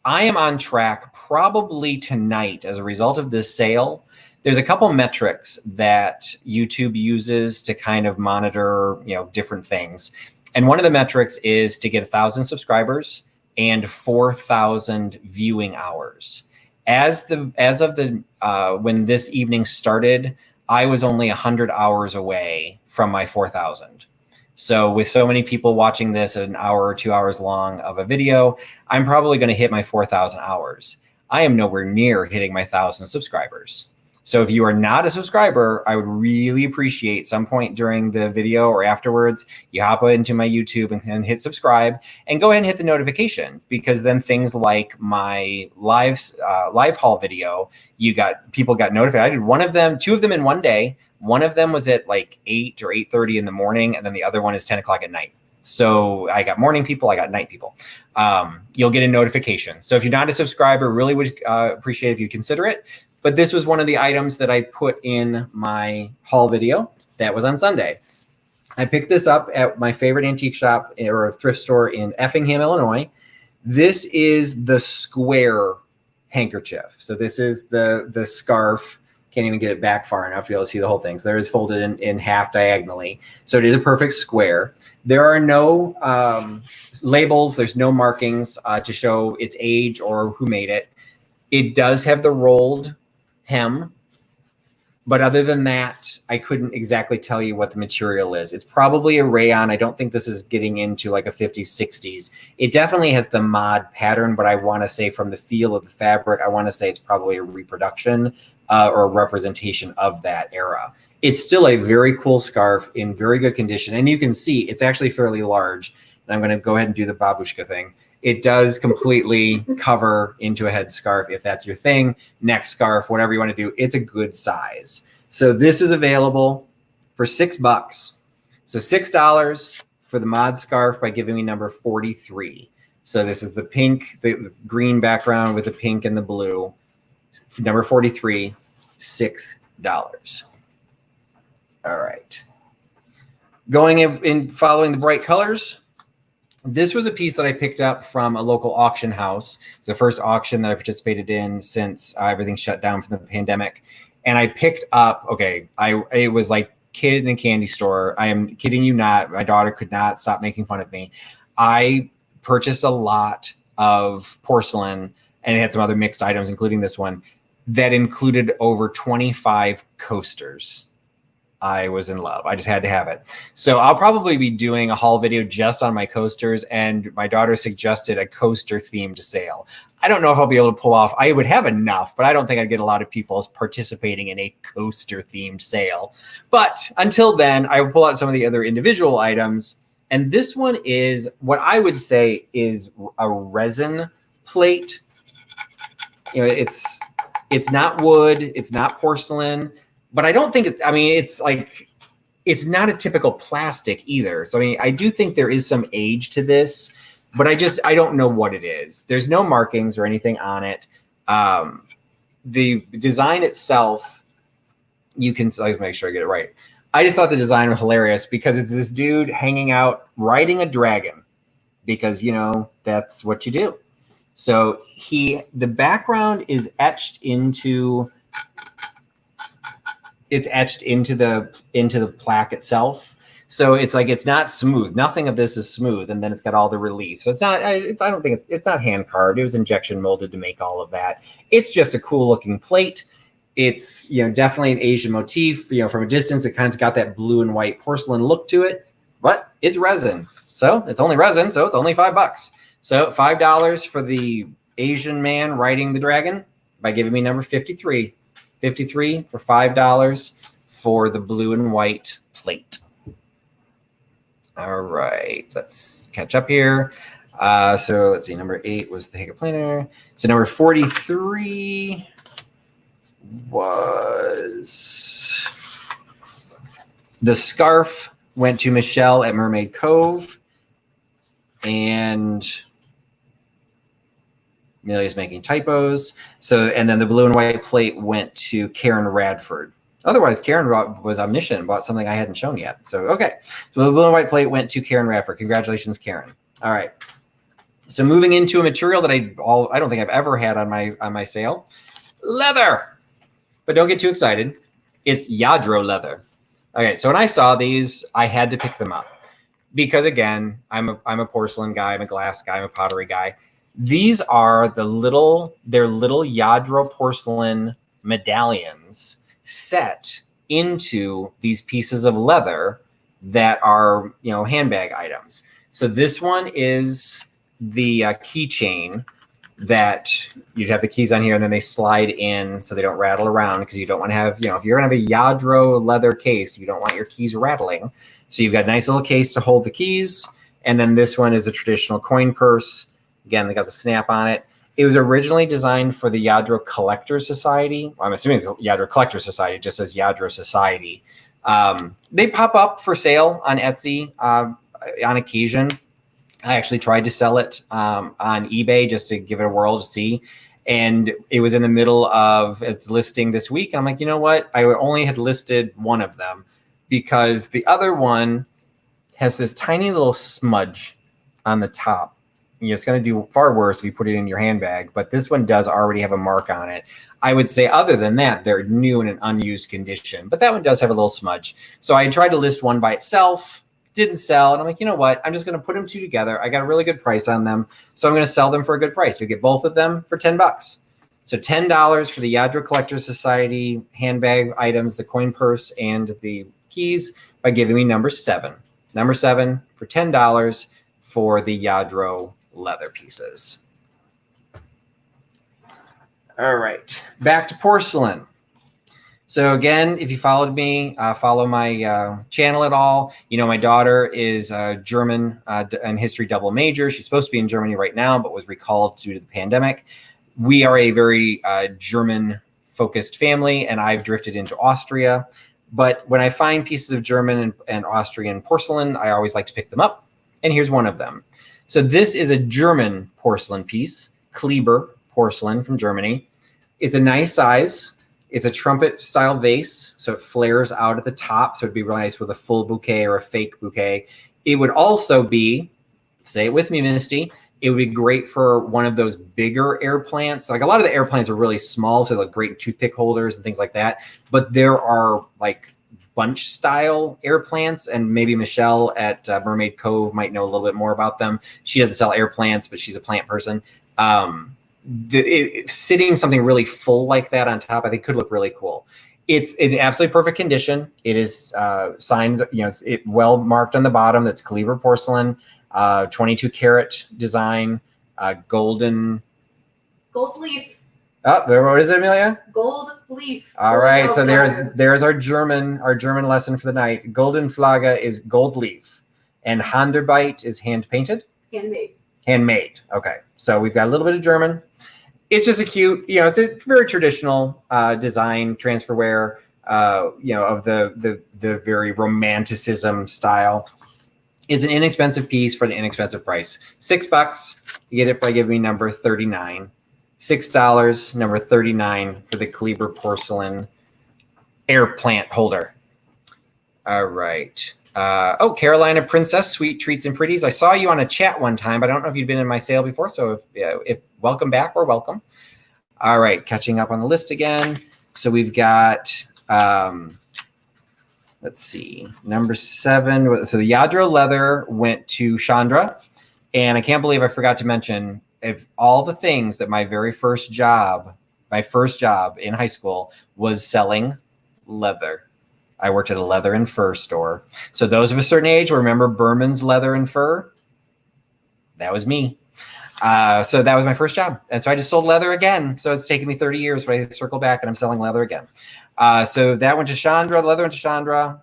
am on track probably tonight as a result of this sale. There's a couple metrics that YouTube uses to kind of monitor, different things. And one of the metrics is to get 1,000 subscribers and 4,000 viewing hours. As of when this evening started, I was only 100 hours away from my 4,000. So with so many people watching this at an hour or 2 hours long of a video, I'm probably going to hit my 4,000 hours. I am nowhere near hitting my 1,000 subscribers. So if you are not a subscriber, I would really appreciate some point during the video or afterwards, you hop into my YouTube and hit subscribe and go ahead and hit the notification, because then things like my live haul video, people got notified. I did 2 of them in one day. One of them was at like 8 or 8:30 in the morning, and then the other one is 10 o'clock at night. So I got morning people, I got night people. You'll get a notification. So if you're not a subscriber, really would appreciate if you consider it. But this was one of the items that I put in my haul video that was on Sunday. I picked this up at my favorite antique shop or thrift store in Effingham, Illinois. This is the square handkerchief. So this is the scarf. Can't even get it back far enough to be able to see the whole thing. So there is folded in half diagonally. So it is a perfect square. There are no labels. There's no markings to show its age or who made it. It does have the rolled hem, but other than that, I couldn't exactly tell you what the material is. It's probably a rayon. I don't think this is getting into like a 50s, 60s. It definitely has the mod pattern, but I want to say from the feel of the fabric, I want to say it's probably a reproduction or a representation of that era. It's still a very cool scarf in very good condition. And you can see it's actually fairly large. And I'm going to go ahead and do the babushka thing. It does completely cover into a headscarf if that's your thing, neck scarf, whatever you want to do. It's a good size. So this is available for $6. So $6 for the mod scarf by giving me number 43. So this is the pink, the green background with the pink and the blue. Number 43, $6. All right. Going in following the bright colors. This was a piece that I picked up from a local auction house. It's the first auction that I participated in since everything shut down from the pandemic. and I picked up, it was like kid in a candy store. I am kidding you not. My daughter could not stop making fun of me. I purchased a lot of porcelain, and it had some other mixed items, including this one, that included over 25 coasters. I was in love. I just had to have it. So I'll probably be doing a haul video just on my coasters, and my daughter suggested a coaster themed sale. I don't know if I'll be able to pull off. I would have enough, but I don't think I'd get a lot of people participating in a coaster themed sale. But until then, I will pull out some of the other individual items. And this one is what I would say is a resin plate. You know, it's not wood, it's not porcelain, but I don't think it's not a typical plastic either. So, I mean, I do think there is some age to this, but I don't know what it is. There's no markings or anything on it. The design itself, let's make sure I get it right. I just thought the design was hilarious because it's this dude hanging out, riding a dragon, because, you know, that's what you do. So the background is etched into the plaque itself. So it's like, it's not smooth. Nothing of this is smooth. And then it's got all the relief. So it's not hand carved. It was injection molded to make all of that. It's just a cool looking plate. It's, you know, definitely an Asian motif. You know, from a distance, it kind of got that blue and white porcelain look to it, but it's resin. So it's only resin. So it's only $5. So $5 for the Asian man riding the dragon by giving me number 53. 53 for $5 for the blue and white plate. All right, let's catch up here. So let's see, number 8 was the Higa Planer. So number 43 was the scarf, went to Michelle at Mermaid Cove, and Amelia's making typos. So, and then the blue and white plate went to Karen Radford. Otherwise, Karen was omniscient and bought something I hadn't shown yet. So, okay. So the blue and white plate went to Karen Radford. Congratulations, Karen. All right. So moving into a material that I don't think I've ever had on my sale, leather. But don't get too excited. It's Lladro Leather. Okay. So when I saw these, I had to pick them up because, again, I'm a porcelain guy, I'm a glass guy, I'm a pottery guy. These are their little Lladro porcelain medallions set into these pieces of leather that are, you know, handbag items. So this one is the keychain that you'd have the keys on here, and then they slide in so they don't rattle around, because you don't want to have, you know, if you're gonna have a Lladro leather case, you don't want your keys rattling. So you've got a nice little case to hold the keys. And then this one is a traditional coin purse. Again, they got the snap on it. It was originally designed for the Lladro Collector Society. I'm assuming it's Lladro Collector Society. It just says Lladro Society. They pop up for sale on Etsy on occasion. I actually tried to sell it on eBay just to give it a whirl to see. And it was in the middle of its listing this week. And I'm like, you know what? I only had listed one of them because the other one has this tiny little smudge on the top. You know, it's going to do far worse if you put it in your handbag, but this one does already have a mark on it. I would say other than that, they're new in an unused condition, but that one does have a little smudge. So I tried to list one by itself, didn't sell. And I'm like, you know what? I'm just going to put them two together. I got a really good price on them. So I'm going to sell them for a good price. You get both of them for $10. So $10 for the Lladro Collector Society handbag items, the coin purse and the keys, by giving me number 7. Number 7 for $10 for the Lladro leather pieces. All right, back to porcelain. So again, if you followed me, follow my channel at all, you know my daughter is a German and history double major. She's supposed to be in Germany right now, but was recalled due to the pandemic. We are a very German-focused family, and I've drifted into Austria. But when I find pieces of German and Austrian porcelain, I always like to pick them up. And here's one of them. So this is a German porcelain piece, Kleber porcelain from Germany. It's a nice size. It's a trumpet style vase, so it flares out at the top. So it'd be really nice with a full bouquet or a fake bouquet. It would also be, say it with me, Misty, It would be great for one of those bigger air plants. Like a lot of the air plants are really small, so they're great toothpick holders and things like that. But there are like bunch style air plants, and maybe Michelle at Mermaid Cove might know a little bit more about them. She doesn't sell air plants, but she's a plant person. Sitting something really full like that on top, I think could look really cool. It's in absolutely perfect condition. It is signed, it's well marked on the bottom. That's Caliber porcelain, 22 karat design, gold leaf. Oh, what is it, Amelia? Gold leaf. All right, so there's our German lesson for the night. Golden Flagge is gold leaf, and Handarbeit is hand painted. Handmade. Okay, so we've got a little bit of German. It's just a cute, it's a very traditional design, transferware, of the very romanticism style. It's an inexpensive piece for an inexpensive price. $6. You get it by giving me number 39. $6, number 39 for the Caliber porcelain air plant holder. All right. Carolina Princess, Sweet Treats and Pretties. I saw you on a chat one time, but I don't know if you'd been in my sale before. So if welcome back or welcome. All right, catching up on the list again. So we've got, let's see, number 7. So the Lladro Leather went to Chandra. And I can't believe I forgot to mention, of all the things that my first job in high school was selling leather. I worked at a leather and fur store. So those of a certain age will remember Berman's Leather and Fur. That was me. So that was my first job. And so I just sold leather again. So it's taken me 30 years, but I circle back and I'm selling leather again. So that went to Chandra. Leather went to Chandra.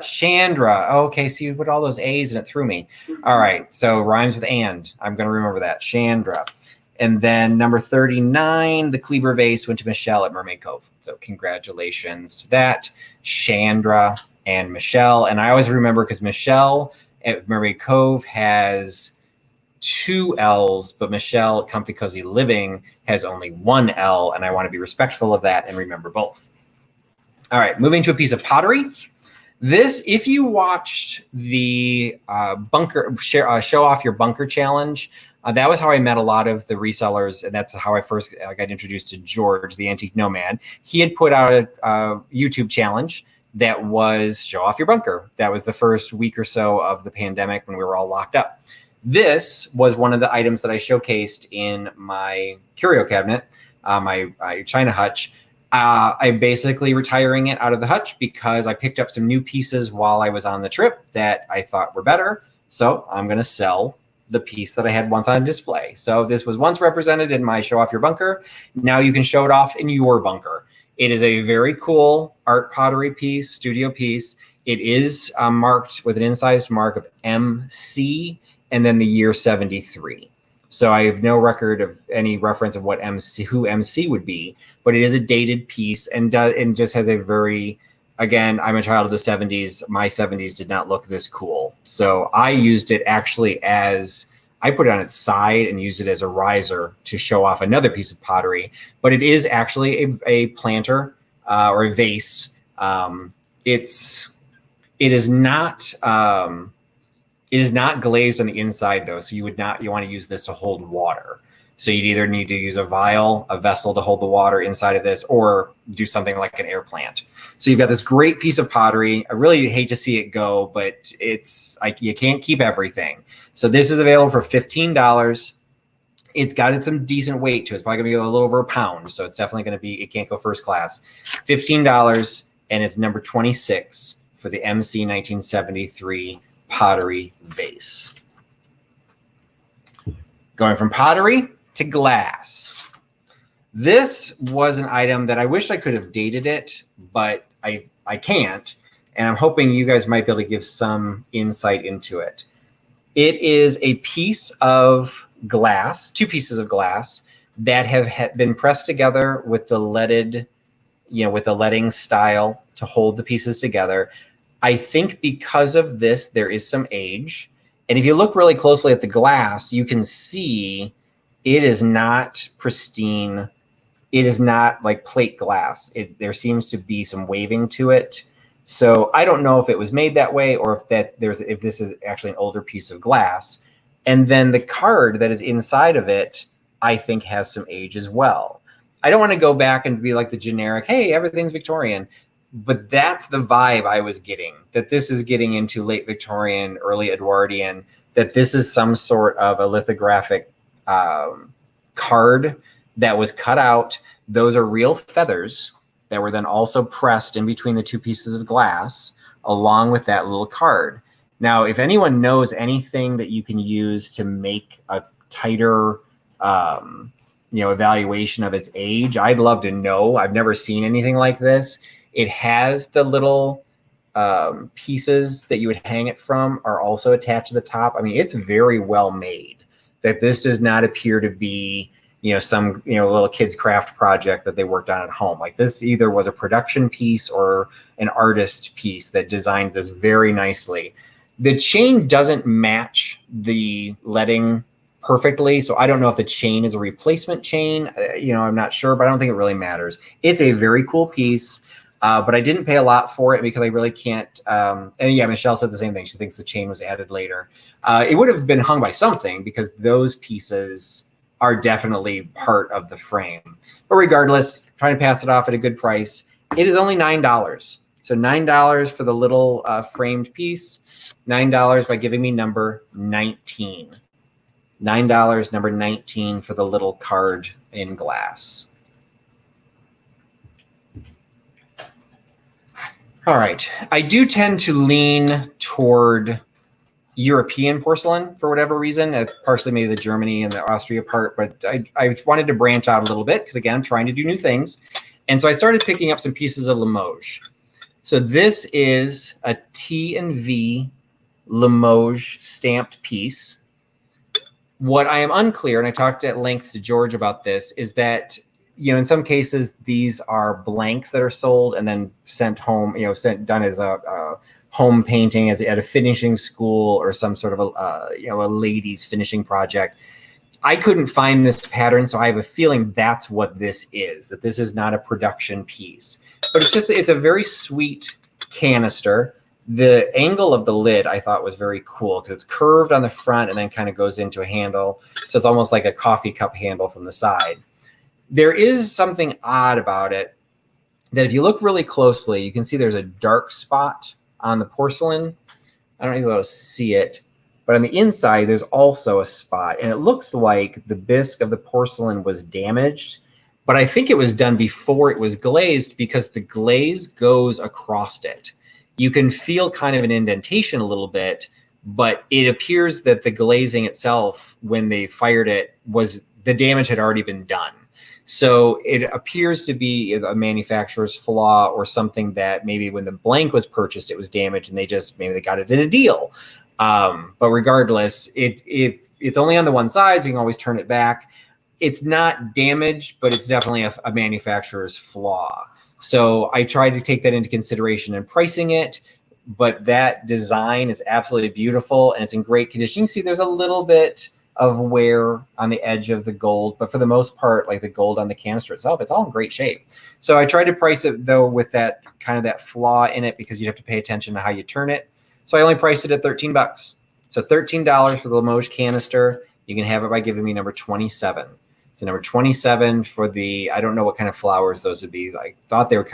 Chandra. Oh, okay, so you put all those A's and it threw me. All right, so rhymes with and. I'm going to remember that. Chandra. And then number 39, the Kleber vase went to Michelle at Mermaid Cove. So congratulations to that, Chandra and Michelle. And I always remember because Michelle at Mermaid Cove has 2 L's, but Michelle at Comfy Cozy Living has only 1 L. And I want to be respectful of that and remember both. All right, moving to a piece of pottery. This, if you watched the show off your bunker challenge, that was how I met a lot of the resellers, and that's how I first got introduced to George, the Antique Nomad. He had put out a YouTube challenge that was show off your bunker. That was the first week or so of the pandemic when we were all locked up. This was one of the items that I showcased in my curio cabinet, my China hutch. I'm basically retiring it out of the hutch because I picked up some new pieces while I was on the trip that I thought were better. So I'm going to sell the piece that I had once on display. So this was once represented in my show off your bunker. Now you can show it off in your bunker. It is a very cool art pottery piece, studio piece. It is marked with an incised mark of MC and then the year 73. So I have no record of any reference of what who MC would be, but it is a dated piece and just has a very, again, I'm a child of the 70s. My 70s did not look this cool. So I used it actually I put it on its side and used it as a riser to show off another piece of pottery, but it is actually a planter or a vase. It is not glazed on the inside though. So you want to use this to hold water. So you'd either need to use a vial, a vessel to hold the water inside of this, or do something like an air plant. So you've got this great piece of pottery. I really hate to see it go, but it's like you can't keep everything. So this is available for $15. It's got some decent weight to it. It's probably gonna be a little over a pound. So it's definitely gonna be, it can't go first class. $15, and it's number 26 for the MC 1973 pottery vase. Going from pottery to glass. This was an item that I wish I could have dated it, but I can't. And I'm hoping you guys might be able to give some insight into it. It is a piece of glass, 2 pieces of glass that have been pressed together with the leaded, with the leading style to hold the pieces together. I think because of this, there is some age. And if you look really closely at the glass, you can see it is not pristine. It is not like plate glass. There seems to be some waving to it. So I don't know if it was made that way or if this is actually an older piece of glass. And then the card that is inside of it, I think, has some age as well. I don't want to go back and be like the generic, hey, everything's Victorian. But that's the vibe I was getting, that this is getting into late Victorian, early Edwardian, that this is some sort of a lithographic card that was cut out. Those are real feathers that were then also pressed in between the two pieces of glass, along with that little card. Now, if anyone knows anything that you can use to make a tighter, evaluation of its age, I'd love to know. I've never seen anything like this. It has the little pieces that you would hang it from are also attached to the top. I mean, it's very well made. That this does not appear to be, some, little kid's craft project that they worked on at home. Like, this either was a production piece or an artist piece that designed this very nicely. The chain doesn't match the leading perfectly, so I don't know if the chain is a replacement chain. I'm not sure, but I don't think it really matters. It's a very cool piece, but I didn't pay a lot for it because I really can't. And yeah, Michelle said the same thing. She thinks the chain was added later. It would have been hung by something because those pieces are definitely part of the frame. But regardless, trying to pass it off at a good price. It is only $9. So $9 for the little framed piece, $9 by giving me number 19. $9, number 19 for the little card in glass. All right. I do tend to lean toward European porcelain for whatever reason. It's partially maybe the Germany and the Austria part, but I wanted to branch out a little bit because, again, I'm trying to do new things. And so I started picking up some pieces of Limoges. So this is a T&V Limoges stamped piece. What I am unclear, and I talked at length to George about this, is that, in some cases, these are blanks that are sold and then sent home, done as a home painting at a finishing school or some sort of a ladies finishing project. I couldn't find this pattern, so I have a feeling that's what this is, that this is not a production piece. But it's a very sweet canister. The angle of the lid I thought was very cool because it's curved on the front and then kind of goes into a handle. So it's almost like a coffee cup handle from the side. There is something odd about it that if you look really closely, you can see there's a dark spot on the porcelain. I don't know if you'll be able to see it, but on the inside, there's also a spot. And it looks like the bisque of the porcelain was damaged, but I think it was done before it was glazed because the glaze goes across it. You can feel kind of an indentation a little bit, but it appears that the glazing itself, when they fired it, the damage had already been done. So it appears to be a manufacturer's flaw or something that maybe when the blank was purchased, it was damaged and maybe they got it in a deal. But regardless, it's only on the one side, so you can always turn it back. It's not damaged, but it's definitely a manufacturer's flaw. So I tried to take that into consideration in pricing it, but that design is absolutely beautiful and it's in great condition. You can see there's a little bit of wear on the edge of the gold, but for the most part, like the gold on the canister itself, it's all in great shape. So I tried to price it though with that kind of that flaw in it because you have to pay attention to how you turn it. So I only priced it at $13. So $13 for the Limoges canister. You can have it by giving me number 27. So number 27 for the, I don't know what kind of flowers those would be. I thought they're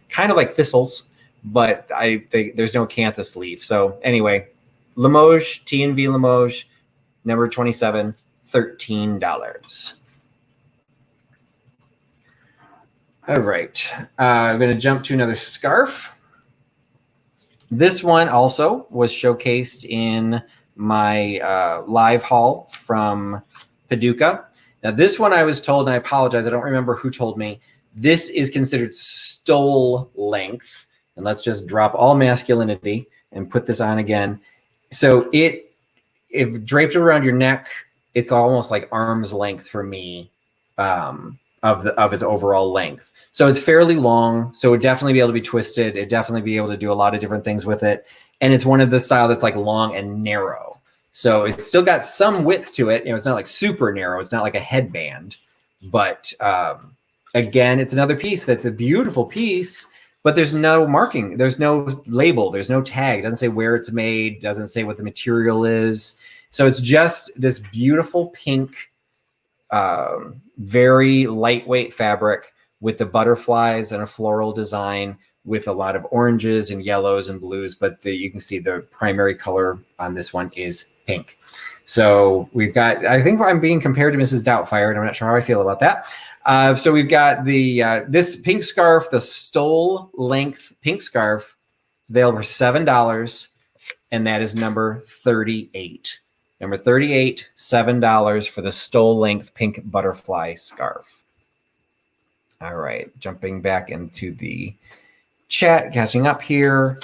kind of like thistles, but there's no acanthus leaf. So anyway, Limoges, T&V Limoges, number 27, $13. All right, I'm going to jump to another scarf. This one also was showcased in my live haul from Paducah. Now, this one I was told, and I apologize, I don't remember who told me, this is considered stole length. And let's just drop all masculinity and put this on again. So if draped around your neck, it's almost like arm's length for me of its overall length. So it's fairly long. So it would definitely be able to be twisted. It'd definitely be able to do a lot of different things with it. And it's one of the style that's like long and narrow. So it's still got some width to it. It's not like super narrow. It's not like a headband. But again, it's another piece that's a beautiful piece, but there's no marking. There's no label. There's no tag. It doesn't say where it's made. Doesn't say what the material is. So it's just this beautiful pink, very lightweight fabric with the butterflies and a floral design with a lot of oranges and yellows and blues. But you can see the primary color on this one is pink. So we've got, I think I'm being compared to Mrs. Doubtfire, and I'm not sure how I feel about that. So we've got the this pink scarf, the stole length pink scarf, available for $7, and that is number 38. Number 38, $7 for the stole length pink butterfly scarf. All right, jumping back into the chat, catching up here.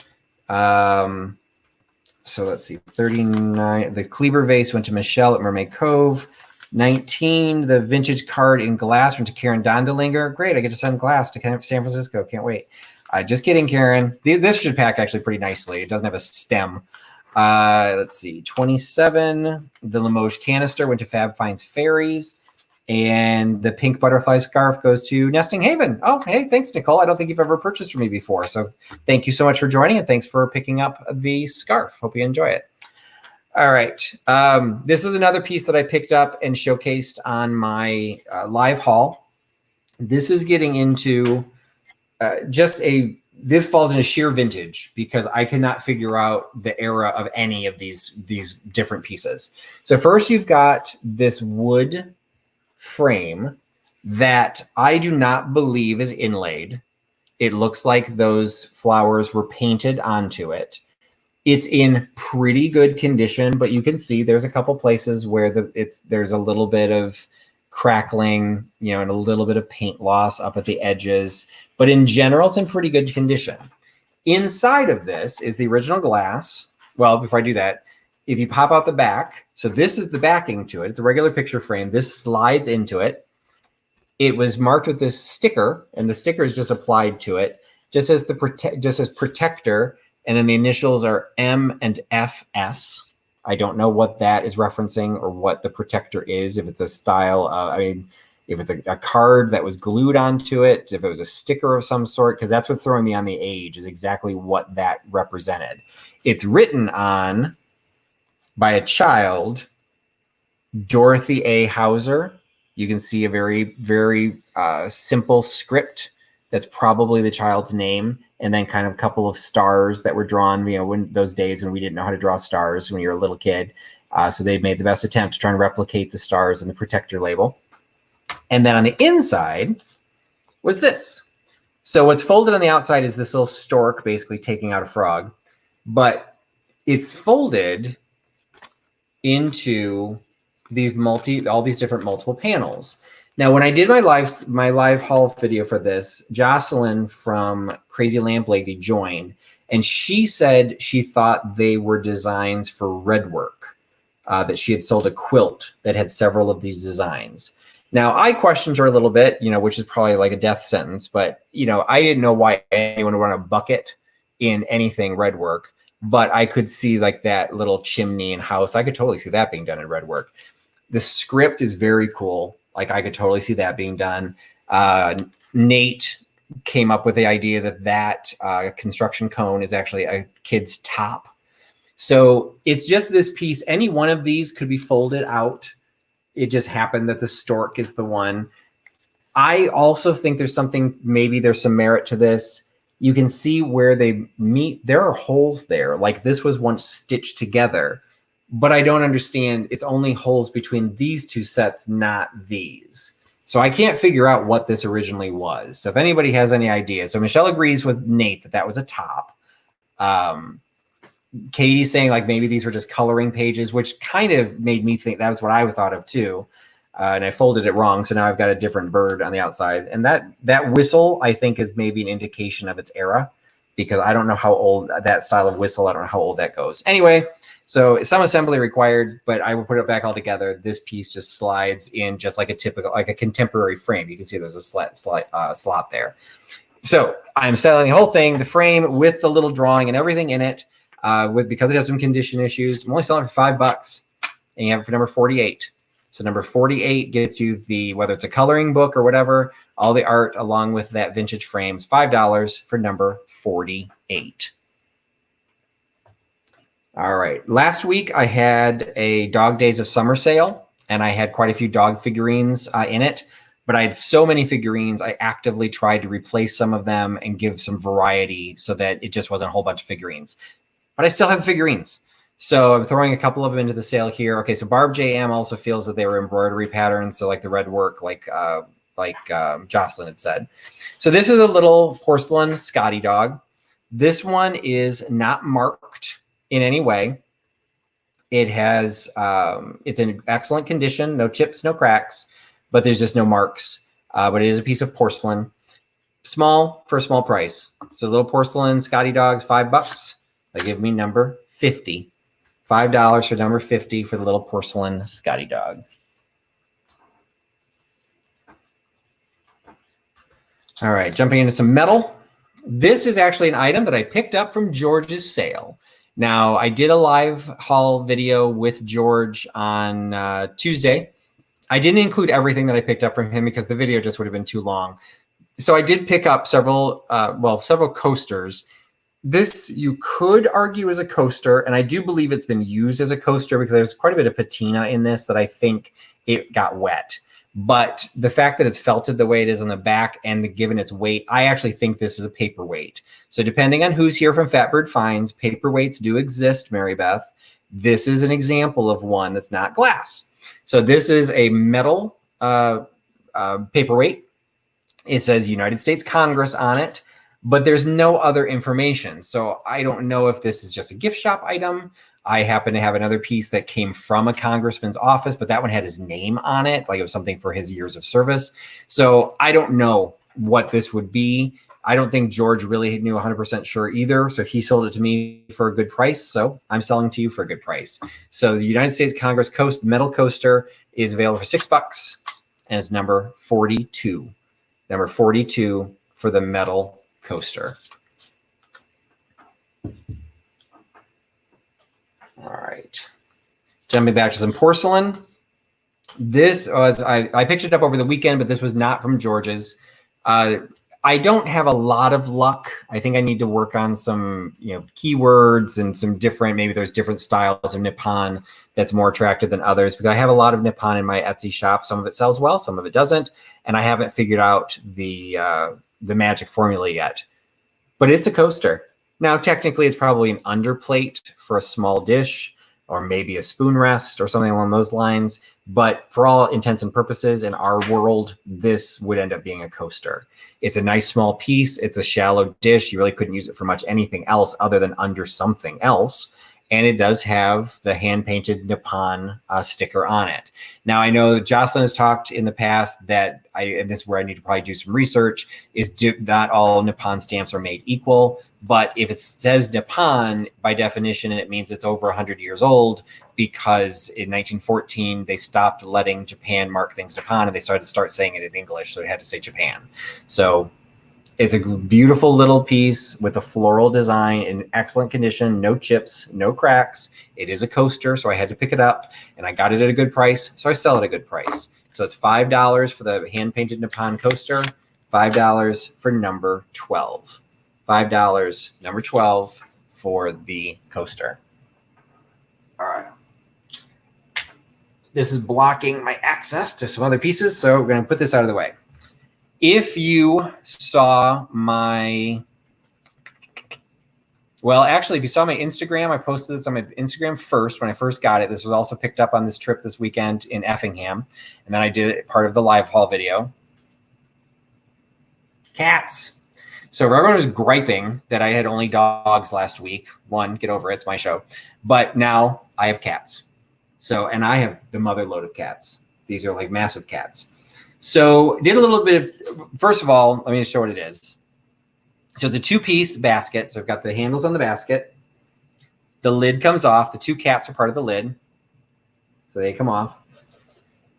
So let's see, 39. The Kleber vase went to Michelle at Mermaid Cove. 19, the vintage card in glass went to Karen Dondelinger. Great, I get to send glass to San Francisco. Can't wait. Just kidding, Karen. This should pack actually pretty nicely. It doesn't have a stem. Let's see, 27, the Limoges canister went to Fab Finds Fairies. And the pink butterfly scarf goes to Nesting Haven. Oh, hey, thanks, Nicole. I don't think you've ever purchased from me before. So thank you so much for joining, and thanks for picking up the scarf. Hope you enjoy it. All right. This is another piece that I picked up and showcased on my live haul. This is getting into this falls into sheer vintage because I cannot figure out the era of any of these different pieces. So first you've got this wood frame that I do not believe is inlaid. It looks like those flowers were painted onto it. It's in pretty good condition, but you can see there's a couple places where there's a little bit of crackling, and a little bit of paint loss up at the edges. But in general, it's in pretty good condition. Inside of this is the original glass. Well, before I do that, if you pop out the back, so this is the backing to it. It's a regular picture frame. This slides into it. It was marked with this sticker, and the sticker is just applied to it, just as protector, and then the initials are M and FS. I don't know what that is referencing or what the protector is. If it's a style, if it's a card that was glued onto it, if it was a sticker of some sort, because that's what's throwing me on the age is exactly what that represented. It's written on by a child, Dorothy A. Hauser. You can see a very, very simple script that's probably the child's name, and then kind of a couple of stars that were drawn, when those days when we didn't know how to draw stars when you were a little kid. So they made the best attempt to try and replicate the stars and the protector label. And then on the inside was this. So what's folded on the outside is this little stork basically taking out a frog, but it's folded into all these different multiple panels. Now, when I did my live haul video for this, Jocelyn from Crazy Lamp Lady joined, and she said she thought they were designs for Redwork, that she had sold a quilt that had several of these designs. Now, I questioned her a little bit, which is probably like a death sentence, but, I didn't know why anyone would run a bucket in anything Redwork, but I could see like that little chimney and house. I could totally see that being done in Redwork. The script is very cool. Like I could totally see that being done. Nate came up with the idea that construction cone is actually a kid's top. So it's just this piece. Any one of these could be folded out. It just happened that the stork is the one. I also think there's some merit to this. You can see where they meet. There are holes there. Like this was once stitched together. But I don't understand. It's only holes between these two sets, not these. So I can't figure out what this originally was. So if anybody has any idea. So Michelle agrees with Nate that was a top. Katie's saying like maybe these were just coloring pages, which kind of made me think that's what I thought of too. And I folded it wrong. So now I've got a different bird on the outside. And that whistle, I think, is maybe an indication of its era, because I don't know how old that style of whistle, I don't know how old that goes. Anyway, so some assembly required, but I will put it back all together. This piece just slides in just like a contemporary frame. You can see there's a slot there. So I'm selling the whole thing, the frame with the little drawing and everything in it, because it has some condition issues. I'm only selling it for $5, and you have it for number 48. So number 48 gets you whether it's a coloring book or whatever, all the art along with that vintage frames, $5 for number 48. All right. Last week I had a Dog Days of Summer sale, and I had quite a few dog figurines in it. But I had so many figurines, I actively tried to replace some of them and give some variety so that it just wasn't a whole bunch of figurines. But I still have the figurines. So I'm throwing a couple of them into the sale here. Okay, so Barb JM also feels that they were embroidery patterns, so like the red work, like Jocelyn had said. So this is a little porcelain Scotty dog. This one is not marked in any way. It has, it's in excellent condition, no chips, no cracks, but there's just no marks. But it is a piece of porcelain, small for a small price. So little porcelain Scotty dogs, $5. They give me number 50. $5 for number 50 for the little porcelain Scotty dog. All right, jumping into some metal. This is actually an item that I picked up from George's sale. Now, I did a live haul video with George on Tuesday. I didn't include everything that I picked up from him because the video just would have been too long. So I did pick up several coasters. This you could argue is a coaster, and I do believe it's been used as a coaster because there's quite a bit of patina in this that I think it got wet. But the fact that it's felted the way it is on the back and given its weight, I actually think this is a paperweight. So depending on who's here from Fatbird Finds, paperweights do exist, Mary Beth. This is an example of one that's not glass. So this is a metal paperweight. It says United States Congress on it, but there's no other information. So I don't know if this is just a gift shop item. I happen to have another piece that came from a congressman's office, but that one had his name on it, like it was something for his years of service. So I don't know what this would be. I don't think George really knew 100% sure either. So he sold it to me for a good price. So I'm selling to you for a good price. So the United States Congress metal coaster is available for $6 and it's number 42. Number 42 for the metal coaster. All right. Jumping back to some porcelain. This was, I picked it up over the weekend, but this was not from George's. I don't have a lot of luck. I think I need to work on some, keywords and some different, maybe there's different styles of Nippon that's more attractive than others, because I have a lot of Nippon in my Etsy shop. Some of it sells well, some of it doesn't. And I haven't figured out the magic formula yet, but it's a coaster. Now, technically it's probably an underplate for a small dish or maybe a spoon rest or something along those lines. But for all intents and purposes in our world, this would end up being a coaster. It's a nice small piece. It's a shallow dish. You really couldn't use it for much anything else other than under something else. And it does have the hand-painted Nippon sticker on it. Now, I know Jocelyn has talked in the past that, and this is where I need to probably do some research, is not all Nippon stamps are made equal. But if it says Nippon, by definition, it means it's over 100 years old, because in 1914, they stopped letting Japan mark things Nippon, and they started to saying it in English, so it had to say Japan. So it's a beautiful little piece with a floral design in excellent condition, no chips, no cracks. It is a coaster, so I had to pick it up, and I got it at a good price, so I sell it at a good price. So it's $5 for the hand-painted Nippon coaster, $5 for number 12. $5, number 12 for the coaster. All right. This is blocking my access to some other pieces, so we're going to put this out of the way. If you saw my, well, actually, if you saw my Instagram, I posted this on my Instagram first when I first got it. This was also picked up on this trip this weekend in Effingham. And then I did it part of the live haul video. Cats. So for everyone who's griping that I had only dogs last week, one, get over it, it's my show. But now I have cats. So, and I have the mother load of cats. These are like massive cats. So did a little bit of, first of all, let me show what it is. So it's a two-piece basket. So I've got the handles on the basket. The lid comes off. The two cats are part of the lid. So they come off.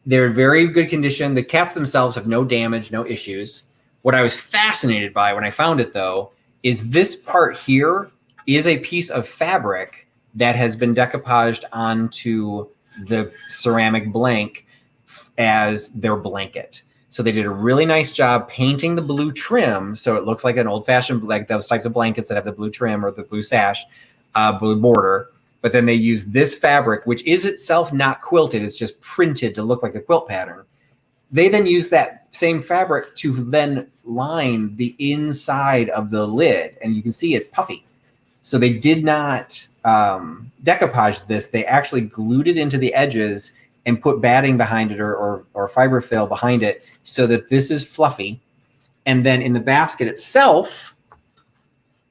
They're in very good condition. The cats themselves have no damage, no issues. What I was fascinated by when I found it, though, is this part here is a piece of fabric that has been decoupaged onto the ceramic blank as their blanket. So they did a really nice job painting the blue trim, so it looks like an old-fashioned, like those types of blankets that have the blue trim or the blue sash, blue border. but then they use this fabric, which is itself not quilted. It's just printed to look like a quilt pattern. They then use that same fabric to then line the inside of the lid, and you can see it's puffy. So they did not decoupage this. They actually glued it into the edges and put batting behind it or fiber fill behind it so that this is fluffy. And then in the basket itself,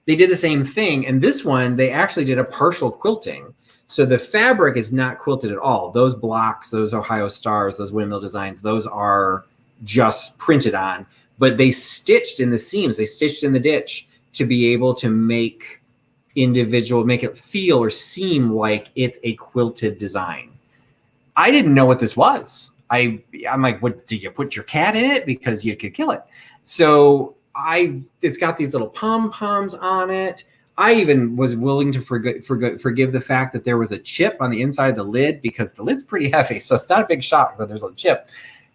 they did the same thing. And this one, they actually did a partial quilting. So the fabric is not quilted at all. Those blocks, those Ohio stars, those windmill designs, those are just printed on. But they stitched in the seams, they stitched in the ditch to be able to make it feel or seem like it's a quilted design. I didn't know what this was. I'm like, what, do you put your cat in it? Because you could kill it. So it's got these little pom-poms on it. I even was willing to forgive the fact that there was a chip on the inside of the lid, because the lid's pretty heavy. So it's not a big shock that there's a chip.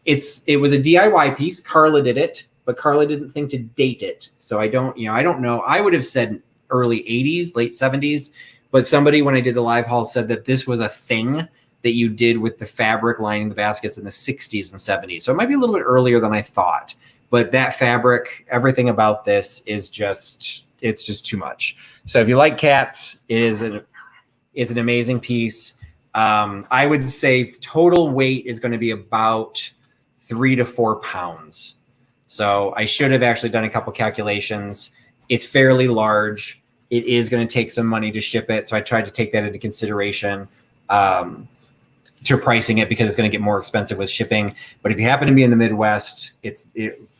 It was a DIY piece. Carla did it, but Carla didn't think to date it. So I don't know. I would have said early 80s, late 70s, but somebody, when I did the live haul, said that this was a thing that you did with the fabric lining the baskets in the 60s and 70s. So it might be a little bit earlier than I thought, but that fabric, everything about this is it's just too much. So if you like cats, it's an amazing piece. I would say total weight is going to be about 3 to 4 pounds. So I should have actually done a couple calculations. It's fairly large. It is going to take some money to ship it. So I tried to take that into consideration to pricing it, because it's going to get more expensive with shipping. But if you happen to be in the Midwest, it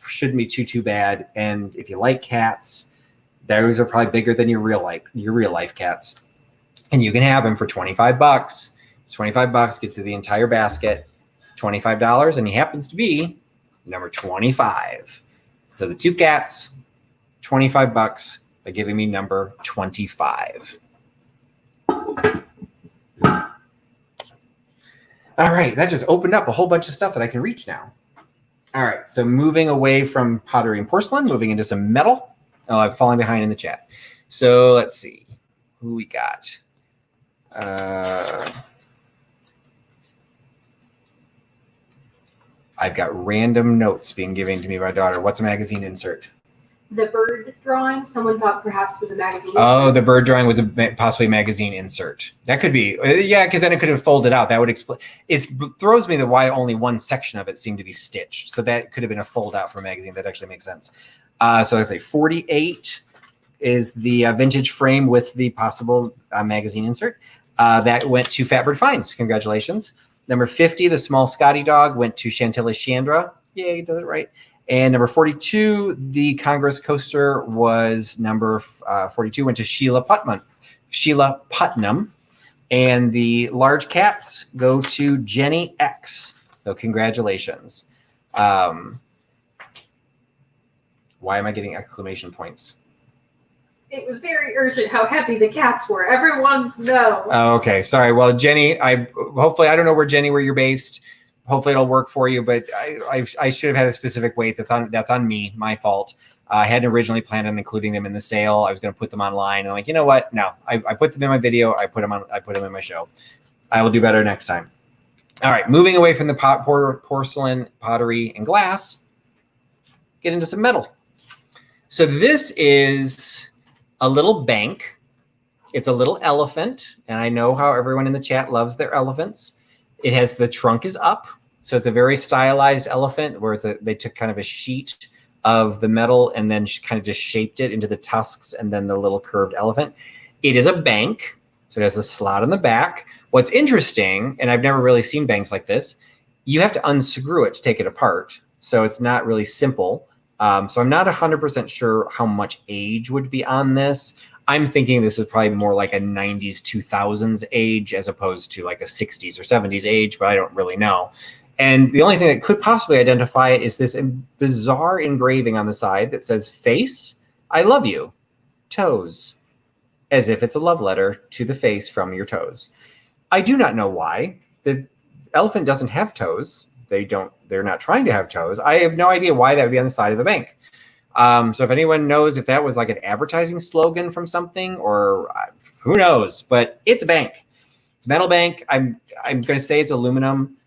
shouldn't be too bad. And if you like cats, those are probably bigger than your real life cats. And you can have them for $25. It's $25, gets you the entire basket, $25, and he happens to be number 25. So the 2 cats, $25 by giving me number 25. All right, that just opened up a whole bunch of stuff that I can reach now. All right, so moving away from pottery and porcelain, moving into some metal. Oh, I'm falling behind in the chat. So let's see who we got. I've got random notes being given to me by my daughter. What's a magazine insert? The bird drawing, someone thought perhaps was a magazine insert. Oh, the bird drawing was possibly a magazine insert. That could be. Yeah, because then it could have folded out. That would explain. It throws me why only one section of it seemed to be stitched. So that could have been a fold out for a magazine. That actually makes sense. So I say 48 is the vintage frame with the possible magazine insert. That went to Fatbird Finds. Congratulations. Number 50, the small Scotty dog, went to Chantilly Chandra. Yay, he does it right. And number 42, the Congress coaster was number 42, went to Sheila Putnam. And the large cats go to Jenny X. So congratulations. Why am I getting exclamation points? It was very urgent how heavy the cats were. Everyone's no. Oh, okay. Sorry. Well, Jenny, hopefully, I don't know where you're based. Hopefully it'll work for you, but I should have had a specific weight. That's on me, my fault. I hadn't originally planned on including them in the sale. I was going to put them online, and I'm like, you know what? No, I put them in my video. I put them in my show. I will do better next time. All right, moving away from the porcelain, pottery, and glass, get into some metal. So this is a little bank. It's a little elephant, and I know how everyone in the chat loves their elephants. It has the trunk is up, so it's a very stylized elephant where they took kind of a sheet of the metal and then kind of just shaped it into the tusks and then the little curved elephant. It is a bank, so it has a slot on the back. What's interesting, and I've never really seen banks like this, you have to unscrew it to take it apart, so it's not really simple. So I'm not 100% sure how much age would be on this. I'm thinking this is probably more like a 90s, 2000s age as opposed to like a 60s or 70s age, but I don't really know. And the only thing that could possibly identify it is this bizarre engraving on the side that says face, I love you, toes, as if it's a love letter to the face from your toes. I do not know why. The elephant doesn't have toes. They're not trying to have toes. I have no idea why that would be on the side of the bank. So if anyone knows if that was like an advertising slogan from something or who knows, but it's a bank. It's metal bank. I'm going to say it's aluminum.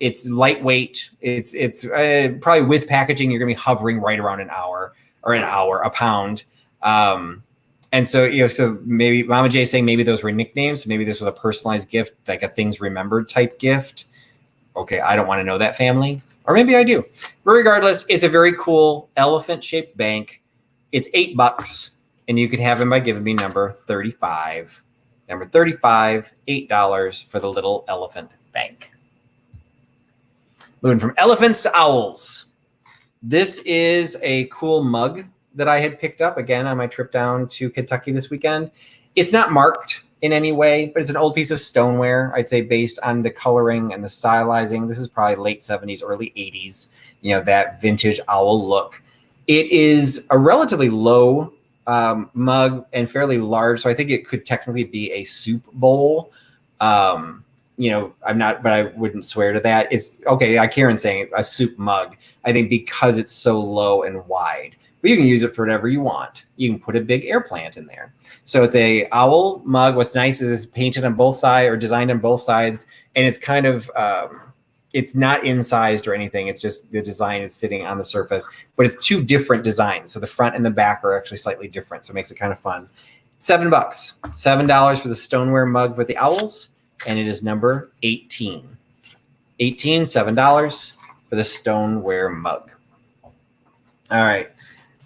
It's lightweight. It's probably with packaging, you're going to be hovering right around a pound. And so, so maybe Mama J saying maybe those were nicknames. Maybe this was a personalized gift, like a things remembered type gift. Okay, I don't want to know that family. Or maybe I do. But regardless, it's a very cool elephant-shaped bank. It's $8, and you could have them by giving me number 35. Number 35, $8 for the little elephant bank. Moving from elephants to owls. This is a cool mug that I had picked up again on my trip down to Kentucky this weekend. It's not marked in any way, but it's an old piece of stoneware, I'd say, based on the coloring and the stylizing. This is probably late 70s, early 80s, that vintage owl look. It is a relatively low mug and fairly large, so I think it could technically be a soup bowl. I'm not, but I wouldn't swear to that. It's okay. Karen's saying a soup mug. I think because it's so low and wide, but you can use it for whatever you want. You can put a big air plant in there. So it's a owl mug. What's nice is it's painted on both sides or designed on both sides, and it's kind of it's not incised or anything. It's just the design is sitting on the surface, but it's two different designs. So the front and the back are actually slightly different. So it makes it kind of fun. $7, $7 for the stoneware mug with the owls. And it is number 18. $7 for the stoneware mug. All right.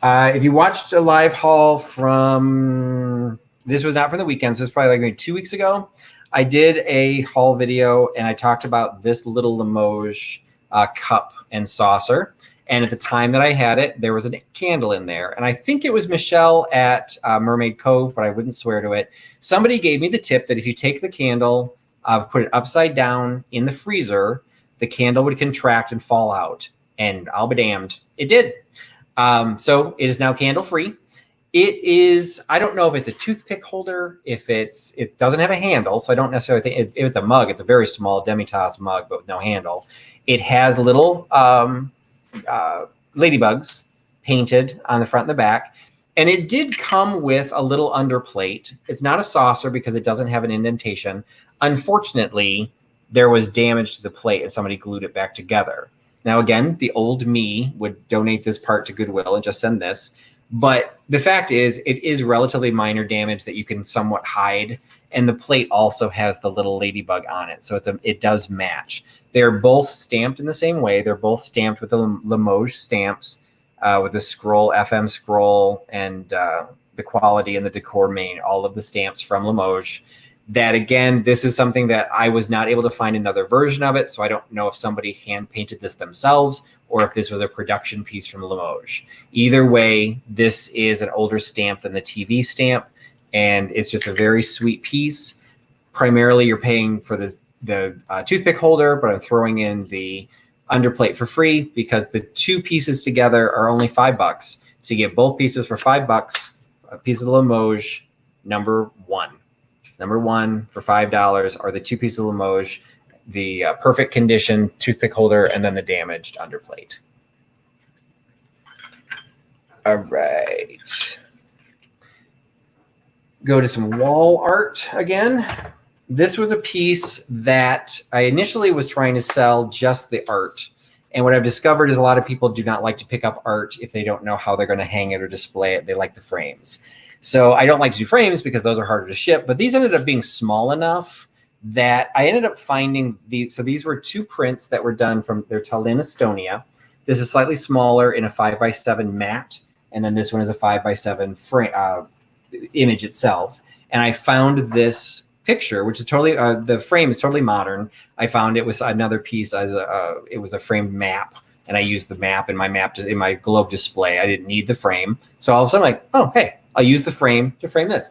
If you watched a live haul this was not from the weekend, so it's probably like maybe 2 weeks ago. I did a haul video and I talked about this little Limoges cup and saucer. And at the time that I had it, there was a candle in there. And I think it was Michelle at Mermaid Cove, but I wouldn't swear to it. Somebody gave me the tip that if you take the candle, put it upside down in the freezer, the candle would contract and fall out. And I'll be damned, it did. So it is now candle free. It is, I don't know if it's a toothpick holder, if it doesn't have a handle. So I don't necessarily think if it's a mug, it's a very small Demitas mug, but with no handle. It has little ladybugs painted on the front and the back. And it did come with a little underplate. It's not a saucer because it doesn't have an indentation. Unfortunately, there was damage to the plate and somebody glued it back together. Now, again, the old me would donate this part to Goodwill and just send this. But the fact is, it is relatively minor damage that you can somewhat hide. And the plate also has the little ladybug on it. So it does match. They're both stamped in the same way. They're both stamped with the Limoges stamps, with the scroll, FM scroll, and the quality and the decor main, all of the stamps from Limoges. That, again, this is something that I was not able to find another version of it. So I don't know if somebody hand painted this themselves or if this was a production piece from Limoges. Either way, this is an older stamp than the TV stamp. And it's just a very sweet piece. Primarily, you're paying for the toothpick holder, but I'm throwing in the underplate for free because the two pieces together are only $5. So you get both pieces for $5. A piece of Limoges, number one. Number one for $5 are the two pieces of Limoges, the perfect condition toothpick holder, and then the damaged underplate. All right. Go to some wall art again. This was a piece that I initially was trying to sell just the art. And what I've discovered is a lot of people do not like to pick up art if they don't know how they're going to hang it or display it. They like the frames. So I don't like to do frames because those are harder to ship, but these ended up being small enough that I ended up finding these. So these were two prints that were done from, they're Tallinn, Estonia. This is slightly smaller in a 5x7 matte. And then this one is a 5x7 frame, image itself. And I found this picture, which is totally, the frame is totally modern. I found it was another piece as it was a framed map. And I used the map in my globe display. I didn't need the frame. So all of a sudden I'm like, oh, hey, I'll use the frame to frame this.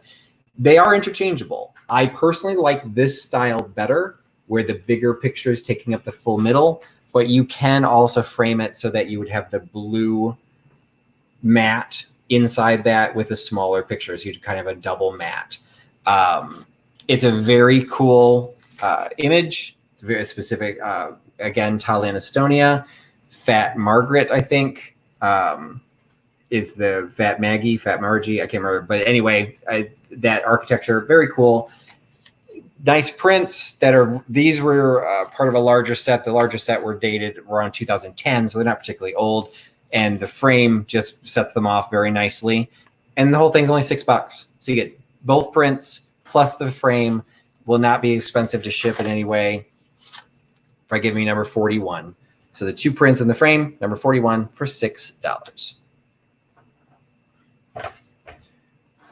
They are interchangeable. I personally like this style better, where the bigger picture is taking up the full middle, but you can also frame it so that you would have the blue matte inside that with a smaller picture. So you'd kind of a double matte. It's a very cool image. It's very specific. Again, Tallinn, Estonia. Fat Margaret, I think, is the Fat Maggie, Fat Margie. I can't remember. But anyway, that architecture, very cool. Nice prints that are, these were part of a larger set. The larger set were dated around 2010, so they're not particularly old. And the frame just sets them off very nicely. And the whole thing's only $6. So you get both prints plus the frame. Will not be expensive to ship in any way. By giving me number 41. So the 2 prints in the frame, number 41 for $6.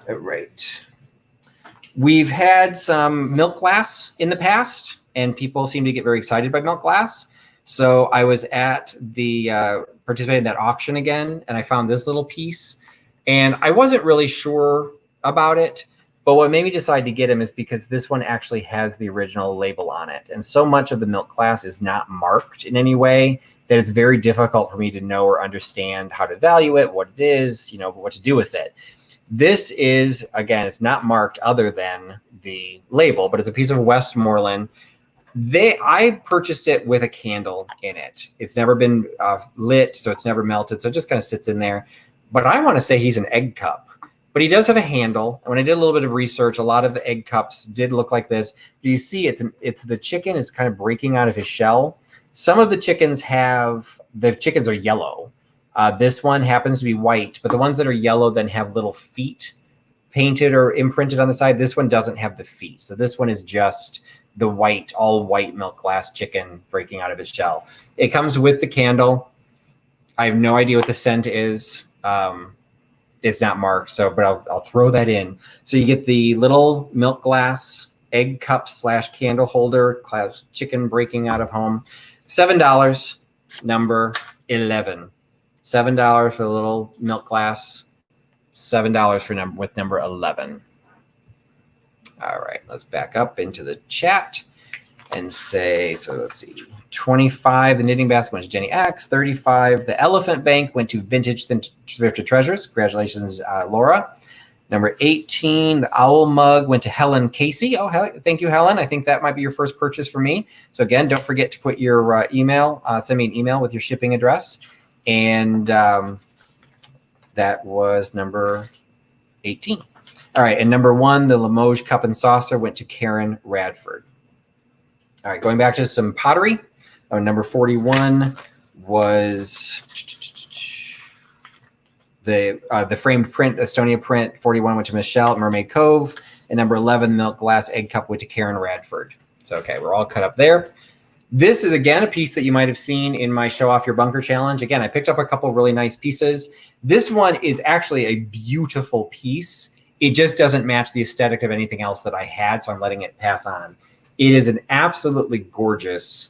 All right. We've had some milk glass in the past, and people seem to get very excited by milk glass. So I was at the participating in that auction again, and I found this little piece, and I wasn't really sure about it. But what made me decide to get him is because this one actually has the original label on it. And so much of the milk glass is not marked in any way that it's very difficult for me to know or understand how to value it, what it is, you know, what to do with it. This is, again, it's not marked other than the label, but it's a piece of Westmoreland. I purchased it with a candle in it. It's never been lit, so it's never melted. So it just kind of sits in there. But I want to say he's an egg cup. But he does have a handle. And when I did a little bit of research, a lot of the egg cups did look like this. You see, it's the chicken is kind of breaking out of his shell. Some of the chickens are yellow. This one happens to be white, but the ones that are yellow then have little feet painted or imprinted on the side. This one doesn't have the feet. So this one is just the white, all white milk glass chicken breaking out of his shell. It comes with the candle. I have no idea what the scent is. It's not marked, but I'll throw that in. So you get the little milk glass egg cup / candle holder, chicken breaking out of home. $7, number 11. $7 for the little milk glass. $7 for number 11. All right, let's back up into the chat and say, so let's see. 25, the knitting basket went to Jenny X. 35, the elephant bank went to Vintage Thrifted Treasures. Congratulations, Laura. Number 18, the owl mug went to Helen Casey. Oh, thank you, Helen. I think that might be your first purchase for me. So again, don't forget to put your email, send me an email with your shipping address. And that was number 18. All right, and number 1, the Limoges cup and saucer went to Karen Radford. All right, going back to some pottery. Number 41 was the framed print, Estonia print. 41 went to Michelle at Mermaid Cove. And number 11, milk glass egg cup, went to Karen Radford. So, okay, we're all cut up there. This is, again, a piece that you might have seen in my Show Off Your Bunker challenge. Again, I picked up a couple really nice pieces. This one is actually a beautiful piece. It just doesn't match the aesthetic of anything else that I had, so I'm letting it pass on. It is an absolutely gorgeous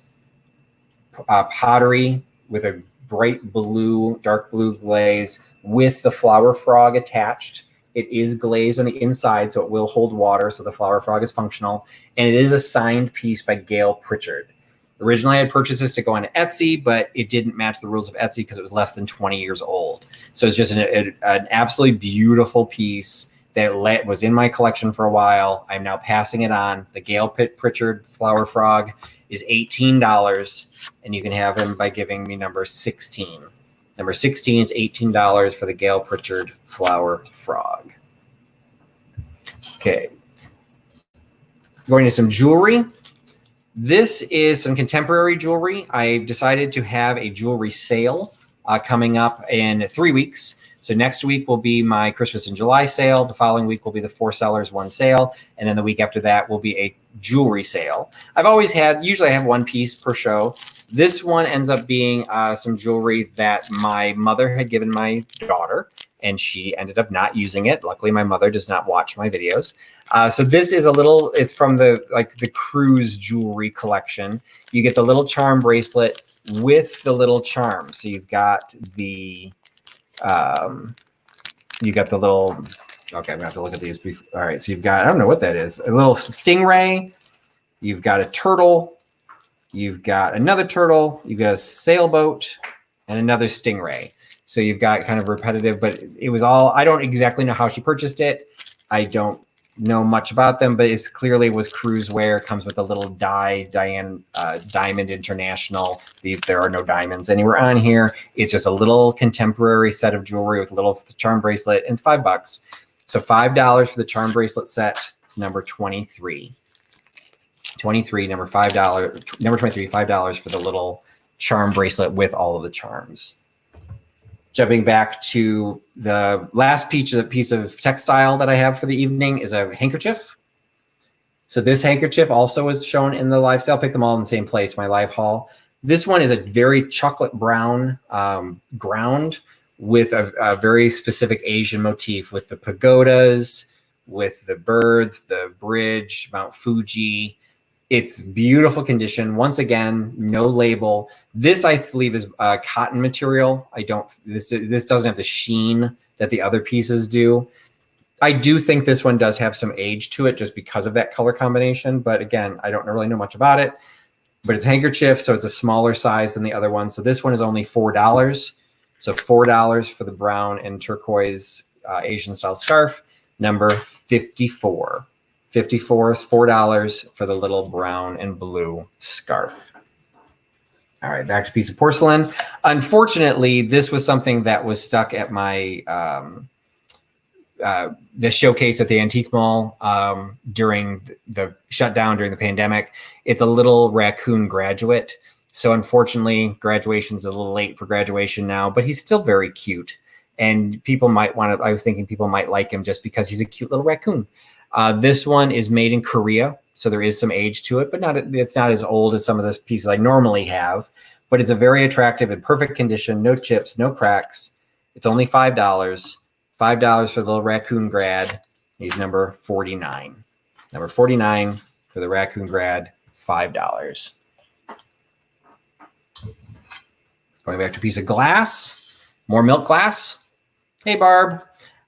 pottery with a bright blue, dark blue glaze with the flower frog attached. It is glazed on the inside, so it will hold water, so the flower frog is functional. And it is a signed piece by Gail Pritchard. Originally, I had purchased this to go on Etsy, but it didn't match the rules of Etsy because it was less than 20 years old. So it's just an absolutely beautiful piece that was in my collection for a while. I'm now passing it on. The Gail Pritchard flower frog is $18, and you can have him by giving me number 16. Number 16 is $18 for the Gail Pritchard flower frog. Okay. Going to some jewelry. This is some contemporary jewelry. I decided to have a jewelry sale coming up in 3 weeks. So next week will be my Christmas in July sale. The following week will be the 4 sellers, 1 sale. And then the week after that will be a jewelry sale. Usually I have 1 piece per show. This one ends up being some jewelry that my mother had given my daughter, and she ended up not using it. Luckily, my mother does not watch my videos. So this is it's from the cruise jewelry collection. You get the little charm bracelet with the little charm. So you've got the little, okay, I'm gonna have to look at these before. All right, so you've got, I don't know what that is, a little stingray, you've got a turtle, you've got another turtle, you've got a sailboat, and another stingray. So you've got kind of repetitive, but it was all, I don't exactly know how she purchased it. I don't know much about them, but it's clearly was cruise wear. It comes with a little Diamond International. There are no diamonds anywhere on here. It's just a little contemporary set of jewelry with a little charm bracelet, and it's $5. So $5 for the charm bracelet set. It's number 23. 23, number $5, number 23, $5 for the little charm bracelet with all of the charms. Jumping back to the last piece of textile that I have for the evening is a handkerchief. So this handkerchief also was shown in the live sale. Pick them all in the same place, my live haul. This one is a very chocolate brown ground with a very specific Asian motif with the pagodas, with the birds, the bridge, Mount Fuji. It's beautiful condition. Once again, no label. This I believe is cotton material. This doesn't have the sheen that the other pieces do. I do think this one does have some age to it just because of that color combination. But again, I don't really know much about it. But it's a handkerchief, so it's a smaller size than the other one. So this one is only $4. So $4 for the brown and turquoise Asian style scarf. Number 54. 54 is $4 for the little brown and blue scarf. All right, back to piece of porcelain. Unfortunately, this was something that was stuck at my the showcase at the Antique Mall during the shutdown during the pandemic. It's a little raccoon graduate. So unfortunately, graduation's a little late for graduation now, but he's still very cute. And people might want to, I was thinking people might like him just because he's a cute little raccoon. This one is made in Korea, so there is some age to it, but it's not as old as some of the pieces I normally have. But it's a very attractive and perfect condition, no chips, no cracks. It's only $5. $5 for the little raccoon grad. He's number 49. Number 49 for the raccoon grad, $5. Going back to a piece of glass, more milk glass. Hey, Barb.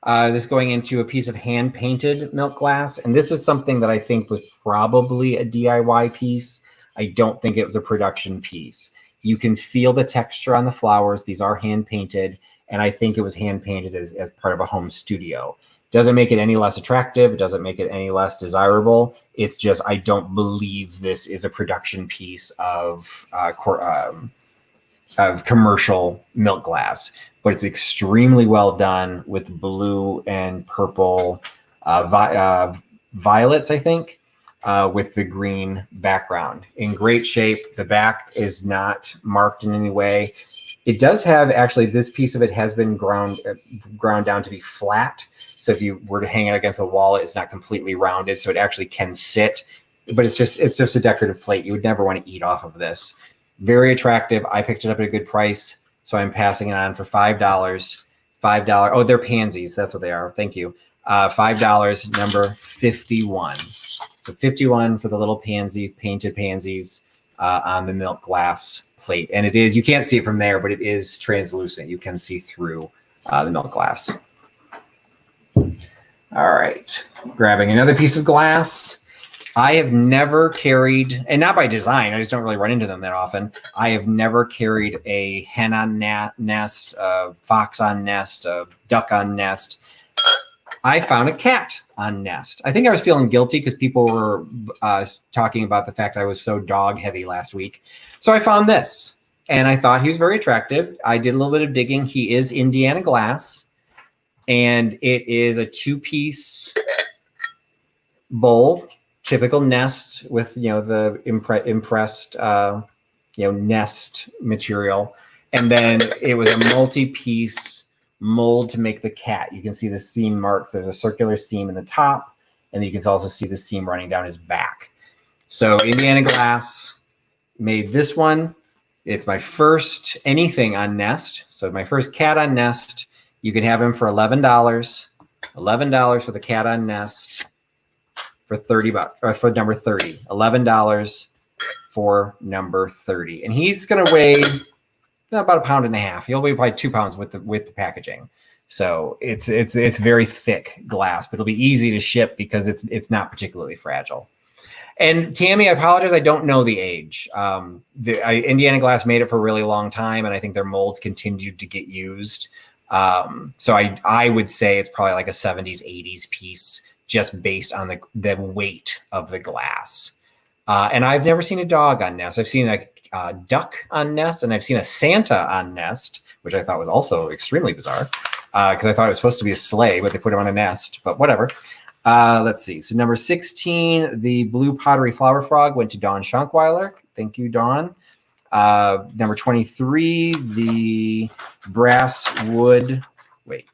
This going into a piece of hand-painted milk glass. And this is something that I think was probably a DIY piece. I don't think it was a production piece. You can feel the texture on the flowers. These are hand-painted. And I think it was hand-painted as part of a home studio. Doesn't make it any less attractive. It doesn't make it any less desirable. It's just I don't believe this is a production piece of commercial milk glass. But it's extremely well done with blue and purple violets, I think, with the green background. In great shape. The back is not marked in any way. It does have, actually, this piece of it has been ground down to be flat. So if you were to hang it against a wall, it's not completely rounded. So it actually can sit. But it's just a decorative plate. You would never want to eat off of this. Very attractive. I picked it up at a good price. So I'm passing it on for $5. $5. Oh, they're pansies. That's what they are. Thank you. $5, number 51. So 51 for the little painted pansies on the milk glass plate. And it is, you can't see it from there, but it is translucent. You can see through the milk glass. All right. Grabbing another piece of glass. I have never carried, and not by design, I just don't really run into them that often. I have never carried a hen on nest, a fox on nest, a duck on nest. I found a cat on nest. I think I was feeling guilty because people were talking about the fact I was so dog heavy last week. So I found this, and I thought he was very attractive. I did a little bit of digging. He is Indiana glass, and it is a two-piece bowl. Typical nest with, the impressed, nest material. And then it was a multi-piece mold to make the cat. You can see the seam marks. There's a circular seam in the top, and then you can also see the seam running down his back. So Indiana Glass made this one. It's my first anything on Nest. So my first cat on Nest. You can have him for $11. $11 for the cat on Nest. For $30, or for number 30, $11 for number 30, and he's going to weigh about 1.5 pounds. He'll weigh probably 2 pounds with the packaging. So it's very thick glass, but it'll be easy to ship because it's not particularly fragile. And Tammy, I apologize, I don't know the age. Indiana Glass made it for a really long time, and I think their molds continued to get used. So I would say it's probably like a 70s, 80s piece, just based on the weight of the glass. And I've never seen a dog on Nest. I've seen a duck on Nest, and I've seen a Santa on Nest, which I thought was also extremely bizarre because I thought it was supposed to be a sleigh, but they put him on a nest, but whatever. Let's see. So number 16, the blue pottery flower frog went to Dawn Schunkweiler. Thank you, Dawn. Number 23, the brass wood. Wait.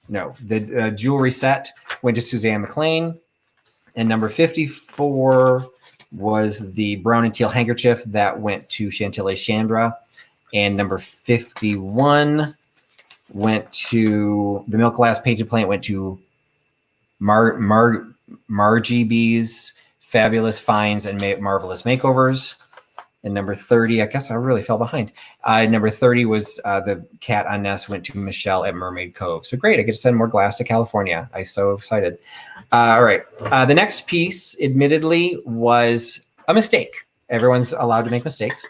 No, the jewelry set went to Suzanne McLean. And number 54 was the brown and teal handkerchief that went to Chantilly Chandra. And number 51 went to the milk glass painted plant, went to Margie B's Fabulous Finds and Marvelous Makeovers. And number 30, I guess I really fell behind. Number 30 was the cat on Nest went to Michelle at Mermaid Cove. So great, I get to send more glass to California. I'm so excited. All right, the next piece, admittedly, was a mistake. Everyone's allowed to make mistakes.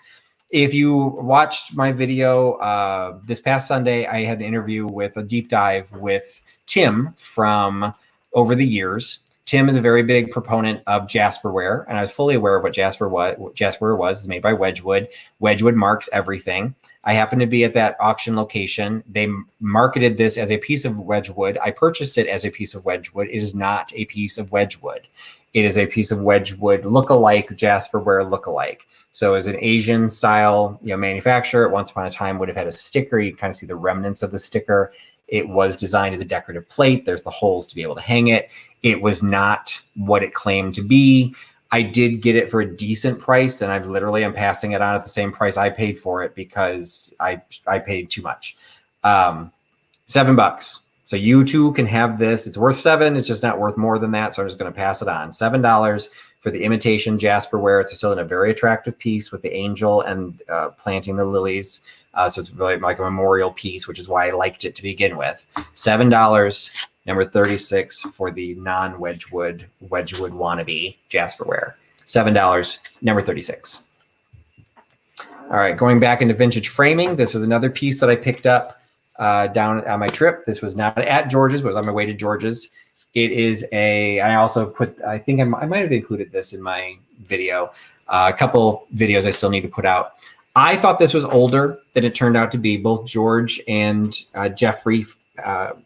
If you watched my video this past Sunday, I had an interview with a deep dive with Tim from Over the Years. Tim is a very big proponent of Jasperware, and I was fully aware of what Jasperware was. It's made by Wedgwood. Wedgwood marks everything. I happened to be at that auction location. They marketed this as a piece of Wedgwood. I purchased it as a piece of Wedgwood. It is not a piece of Wedgwood. It is a piece of Wedgwood look-alike, Jasperware look-alike. So as an Asian style manufacturer, once upon a time would have had a sticker. You kind of see the remnants of the sticker. It was designed as a decorative plate. There's the holes to be able to hang it. It was not what it claimed to be. I did get it for a decent price, and I'm passing it on at the same price I paid for it because I paid too much. $7. So you too can have this. It's worth $7. It's just not worth more than that. So I'm just going to pass it on. $7 for the imitation Jasperware. It's still in a very attractive piece with the angel and planting the lilies. So it's really like a memorial piece, which is why I liked it to begin with. $7, number 36 for the non-Wedgwood, Wedgwood wannabe Jasperware. $7, number 36. All right, going back into vintage framing. This was another piece that I picked up down on my trip. This was not at George's, but it was on my way to George's. It is I also put, I think I might have included this in my video. A couple videos I still need to put out. I thought this was older than it turned out to be. Both George and Jeffrey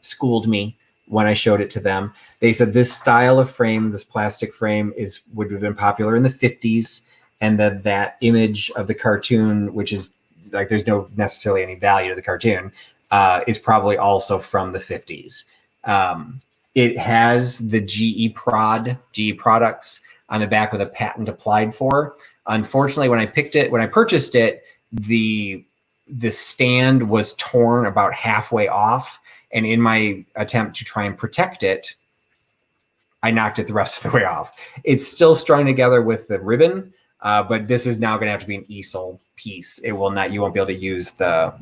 schooled me when I showed it to them. They said this style of frame, this plastic frame, would have been popular in the 50s, and that image of the cartoon, which is like there's no necessarily any value to the cartoon, is probably also from the 50s. It has the GE products on the back with a patent applied for. Unfortunately, when I purchased it, the stand was torn about halfway off. And in my attempt to try and protect it, I knocked it the rest of the way off. It's still strung together with the ribbon, but this is now going to have to be an easel piece. It will not. You won't be able to use the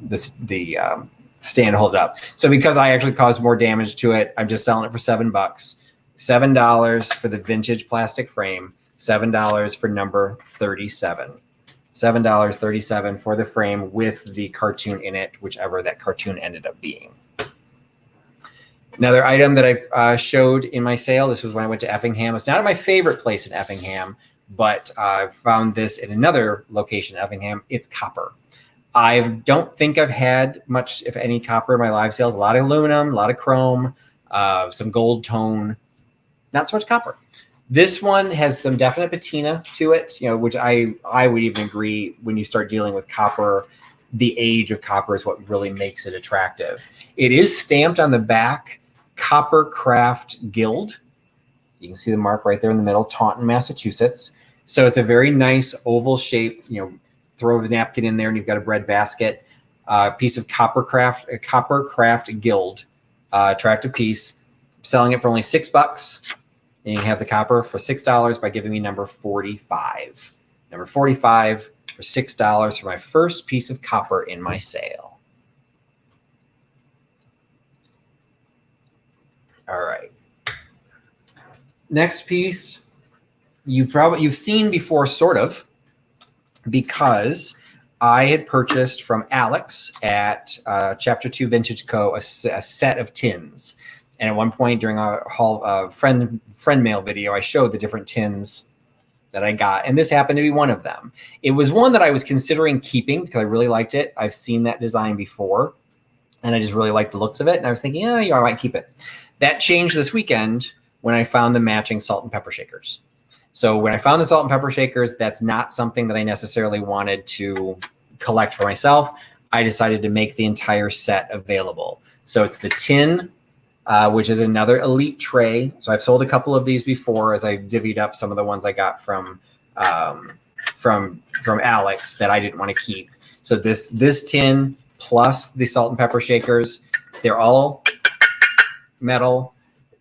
stand to hold it up. So because I actually caused more damage to it, I'm just selling it for $7. $7 for the vintage plastic frame. $7 for number 37. $7.37 for the frame with the cartoon in it, whichever that cartoon ended up being. Another item that I showed in my sale, this was when I went to Effingham. It's not my favorite place in Effingham, but I found this in another location in Effingham. It's copper. I don't think I've had much, if any, copper in my live sales. A lot of aluminum, a lot of chrome, some gold tone, not so much copper. This one has some definite patina to it, which I would even agree when you start dealing with copper. The age of copper is what really makes it attractive. It is stamped on the back, Copper Craft Guild. You can see the mark right there in the middle, Taunton, Massachusetts. So it's a very nice oval shape, throw the napkin in there and you've got a bread basket, piece of Copper Craft Guild, attractive piece. Selling it for only $6. And you can have the copper for $6 by giving me number 45. Number 45 for $6 for my first piece of copper in my sale. All right. Next piece, you've seen before, sort of, because I had purchased from Alex at Chapter 2 Vintage Co. a set of tins. And at one point during our friend mail video, I showed the different tins that I got, and this happened to be one of them. It was one that I was considering keeping because I really liked it. I've seen that design before, and I just really liked the looks of it. And I was thinking, I might keep it. That changed this weekend when I found the matching salt and pepper shakers. So when I found the salt and pepper shakers, that's not something that I necessarily wanted to collect for myself. I decided to make the entire set available. So it's the tin, which is another elite tray. So I've sold a couple of these before as I divvied up some of the ones I got from Alex that I didn't want to keep. So this tin plus the salt and pepper shakers, they're all metal.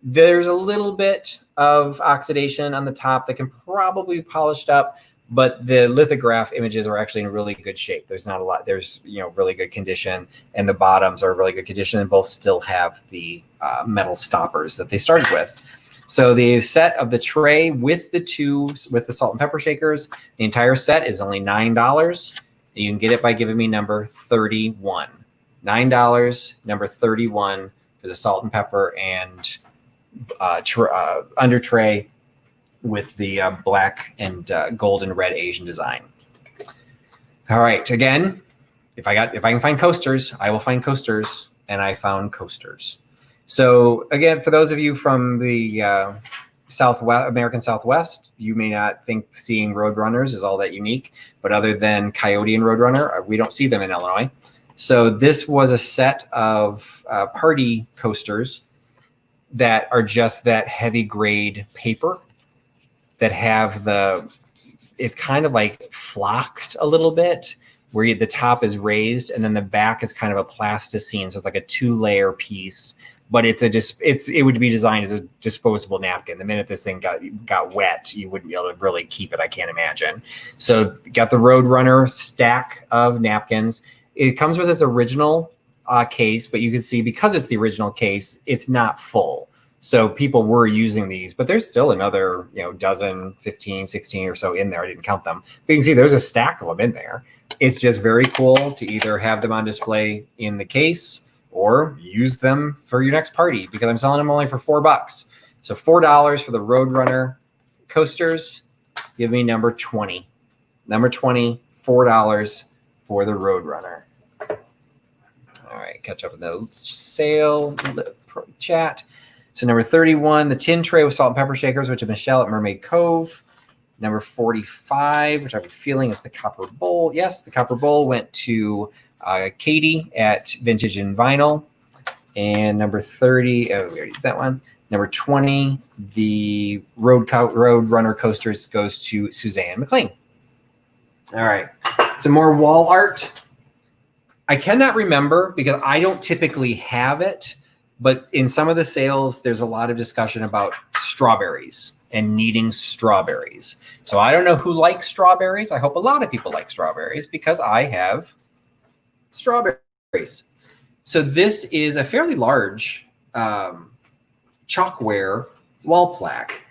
There's a little bit of oxidation on the top that can probably be polished up, but the lithograph images are actually in really good shape. There's not a lot. There's really good condition, and the bottoms are really good condition, and both still have the metal stoppers that they started with. So the set of the tray with the salt and pepper shakers, the entire set is only $9. You can get it by giving me number 31. $9, number 31 for the salt and pepper and under tray with the black and gold and red Asian design. All right, again, if I can find coasters, I will find coasters, and I found coasters. So again, for those of you from the American Southwest, you may not think seeing Roadrunners is all that unique, but other than Coyote and Roadrunner, we don't see them in Illinois. So this was a set of party coasters that are just that heavy grade paper that have it's kind of like flocked a little bit, where the top is raised and then the back is kind of a plasticine. So it's like a 2-layer piece, but it would be designed as a disposable napkin. The minute this thing got wet, you wouldn't be able to really keep it, I can't imagine. So got the Roadrunner stack of napkins. It comes with its original case, but you can see because it's the original case, it's not full. So people were using these, but there's still another, dozen, 15, 16 or so in there. I didn't count them. But you can see there's a stack of them in there. It's just very cool to either have them on display in the case or use them for your next party, because I'm selling them only for $4. So $4 for the Roadrunner coasters. Give me number 20. Number 20, $4 for the Roadrunner. All right, catch up with the sale chat. So number 31, the tin tray with salt and pepper shakers, which is Michelle at Mermaid Cove. Number 45, which I have a feeling is the copper bowl. Yes, the copper bowl went to Katie at Vintage and Vinyl. And number 30, we already did that one. Number 20, the Roadrunner coasters goes to Suzanne McLean. All right, some more wall art. I cannot remember because I don't typically have it, but in some of the sales, there's a lot of discussion about strawberries and needing strawberries. So I don't know who likes strawberries. I hope a lot of people like strawberries because I have strawberries. So this is a fairly large chalkware wall plaque.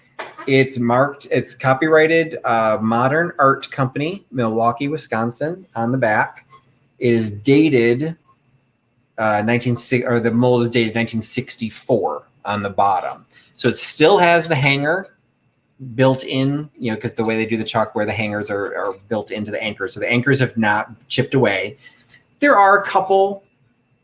It's marked, it's copyrighted Modern Art Company, Milwaukee, Wisconsin on the back. It is dated the mold is dated 1964 on the bottom. So it still has the hanger built in, because the way they do the chalkware, the hangers are built into the anchors. So the anchors have not chipped away. There are a couple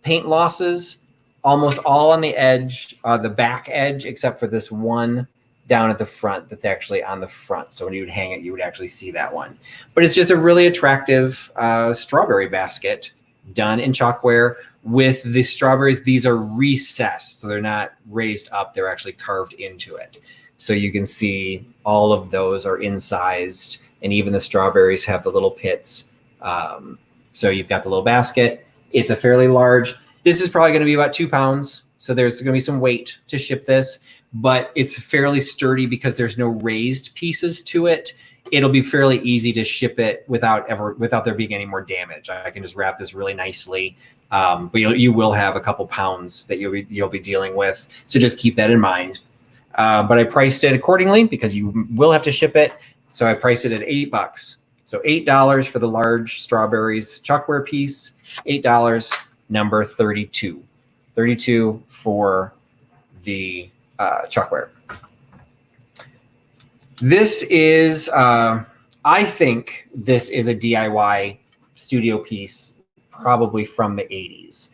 paint losses, almost all on the edge, the back edge, except for this one down at the front that's actually on the front. So when you would hang it, you would actually see that one. But it's just a really attractive strawberry basket done in chalkware with the strawberries. These are recessed, so they're not raised up. They're actually carved into it. So you can see all of those are incised, and even the strawberries have the little pits. So you've got the little basket. It's a fairly large. This is probably going to be about 2 pounds. So there's going to be some weight to ship this, but it's fairly sturdy because there's no raised pieces to it. It'll be fairly easy to ship it without there being any more damage. I can just wrap this really nicely, but you will have a couple pounds that you'll be dealing with. So just keep that in mind. But I priced it accordingly because you will have to ship it. So I priced it at $8. So $8 for the large strawberries chalkware piece. $8, number 32. 32 for the chalkware. This is, I think this is a DIY studio piece, probably from the 80s.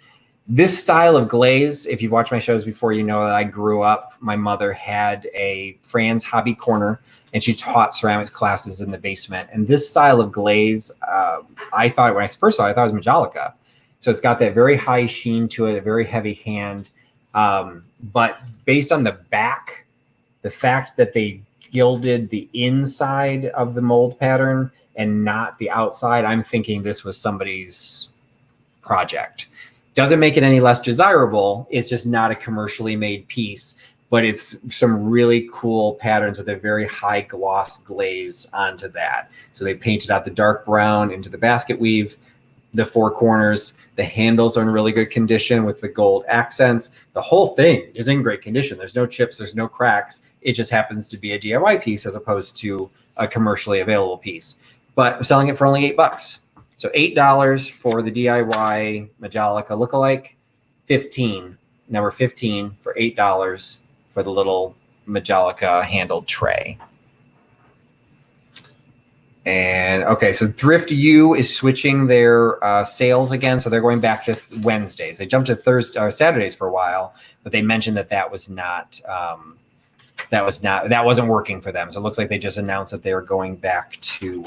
This style of glaze, if you've watched my shows before, you know that I grew up. My mother had a Fran's Hobby Corner, and she taught ceramics classes in the basement. And this style of glaze, I thought when I first saw it, I thought it was Majolica. So it's got that very high sheen to it, a very heavy hand. But based on the back, the fact that they gilded the inside of the mold pattern and not the outside, I'm thinking this was somebody's project. Doesn't make it any less desirable. It's just not a commercially made piece, but it's some really cool patterns with a very high gloss glaze onto that. So they painted out the dark brown into the basket weave, the four corners. The handles are in really good condition with the gold accents. The whole thing is in great condition. There's no chips, there's no cracks. It just happens to be a DIY piece as opposed to a commercially available piece. But I'm selling it for only $8. So $8 for the DIY Majolica lookalike, number 15 for $8 for the little Majolica handled tray. And okay, so Thrift U is switching their sales again, so they're going back to Wednesdays. They jumped to Thursday or Saturdays for a while, but they mentioned that wasn't working for them. So it looks like they just announced that they are going back to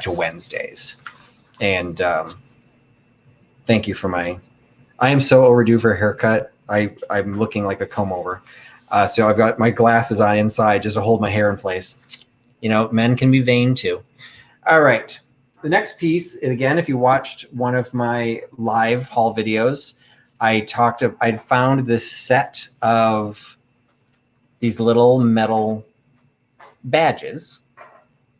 Wednesdays. And thank you for I am so overdue for a haircut. I'm looking like a comb over. So I've got my glasses on inside just to hold my hair in place. You know, men can be vain too. All right. The next piece, again, if you watched one of my live haul videos, I found this set of these little metal badges.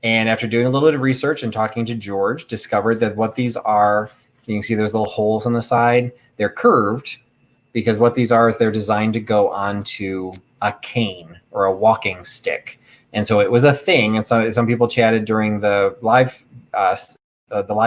And after doing a little bit of research and talking to George, discovered that what these are, you can see there's little holes on the side. They're curved because what these are is they're designed to go onto a cane or a walking stick. And so it was a thing. And so some people chatted during the live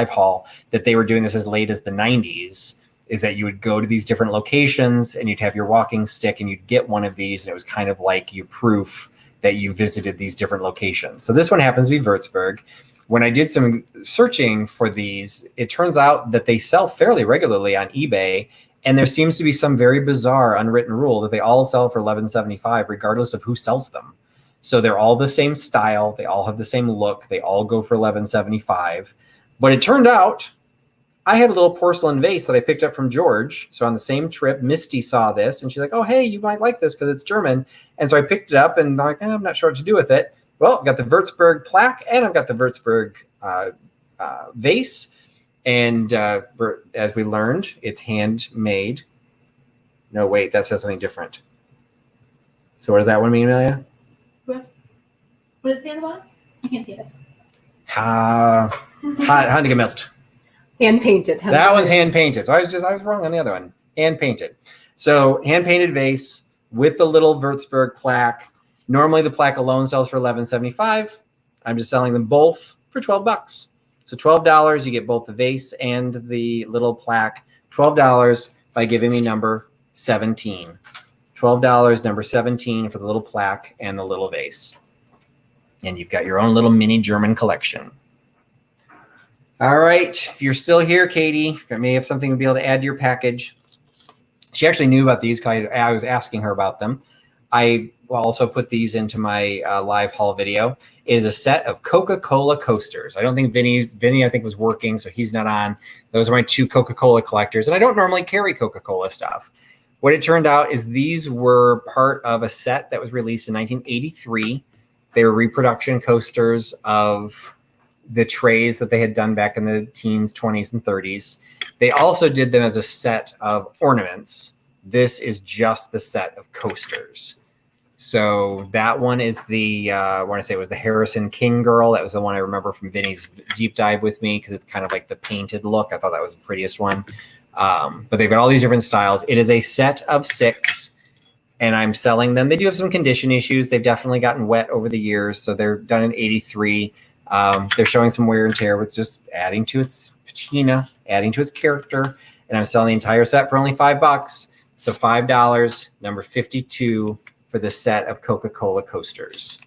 haul that they were doing this as late as the 90s, is that you would go to these different locations and you'd have your walking stick and you'd get one of these. And it was kind of like your proof that you visited these different locations. So this one happens to be Würzburg. When I did some searching for these, it turns out that they sell fairly regularly on eBay. And there seems to be some very bizarre unwritten rule that they all sell for $11.75, regardless of who sells them. So they're all the same style. They all have the same look. They all go for $11.75. But it turned out I had a little porcelain vase that I picked up from George. So on the same trip, Misty saw this and she's like, oh, hey, you might like this because it's German. And so I picked it up and I'm like, I'm not sure what to do with it. Well, I've got the Würzburg plaque and I've got the Würzburg vase. And as we learned, it's handmade. No, wait, that says something different. So what does that one mean, Amelia? What does it say on the bottom? I can't see it. Handgemalt. Hand painted. That one's hand painted. So I was wrong on the other one. Hand painted. So hand painted vase with the little Würzburg plaque. Normally the plaque alone sells for $11.75. I'm just selling them both for $12. So $12, you get both the vase and the little plaque. $12 by giving me number 17. $12, number 17 for the little plaque and the little vase. And you've got your own little mini German collection. All right. If you're still here, Katie, I may have something to be able to add to your package. She actually knew about these because I was asking her about them. I will also put these into my live haul video. It is a set of Coca-Cola Coasters. I don't think Vinny, I think, was working, so he's not on. Those are my two Coca-Cola collectors. And I don't normally carry Coca-Cola stuff. What it turned out is these were part of a set that was released in 1983. They were reproduction coasters of the trays that they had done back in the teens, 20s, and 30s. They also did them as a set of ornaments. This is just the set of coasters. So that one is I want to say it was the Harrison King girl. That was the one I remember from Vinny's deep dive with me because it's kind of like the painted look. I thought that was the prettiest one. But they've got all these different styles. It is a set of 6, and I'm selling them. They do have some condition issues. They've definitely gotten wet over the years, so they're done in 83. They're showing some wear and tear, with just adding to its patina, adding to its character, and I'm selling the entire set for only $5. So $5, number 52 for the set of Coca-Cola coasters.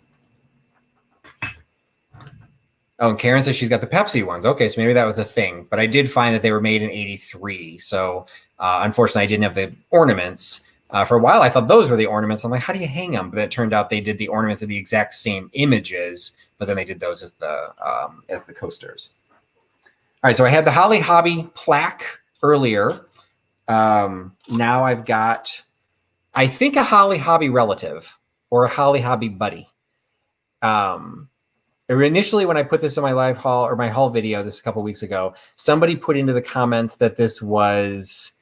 Oh, and Karen says she's got the Pepsi ones. Okay, so maybe that was a thing. But I did find that they were made in '83. So unfortunately, I didn't have the ornaments. For a while, I thought those were the ornaments. I'm like, how do you hang them? But it turned out they did the ornaments of the exact same images, but then they did those as the coasters. All right, so I had the Holly Hobbie plaque earlier. Now I've got, I think, a Holly Hobbie relative or a Holly Hobbie buddy. Initially, when I put this in my live haul or my haul video this a couple weeks ago, somebody put into the comments that this was,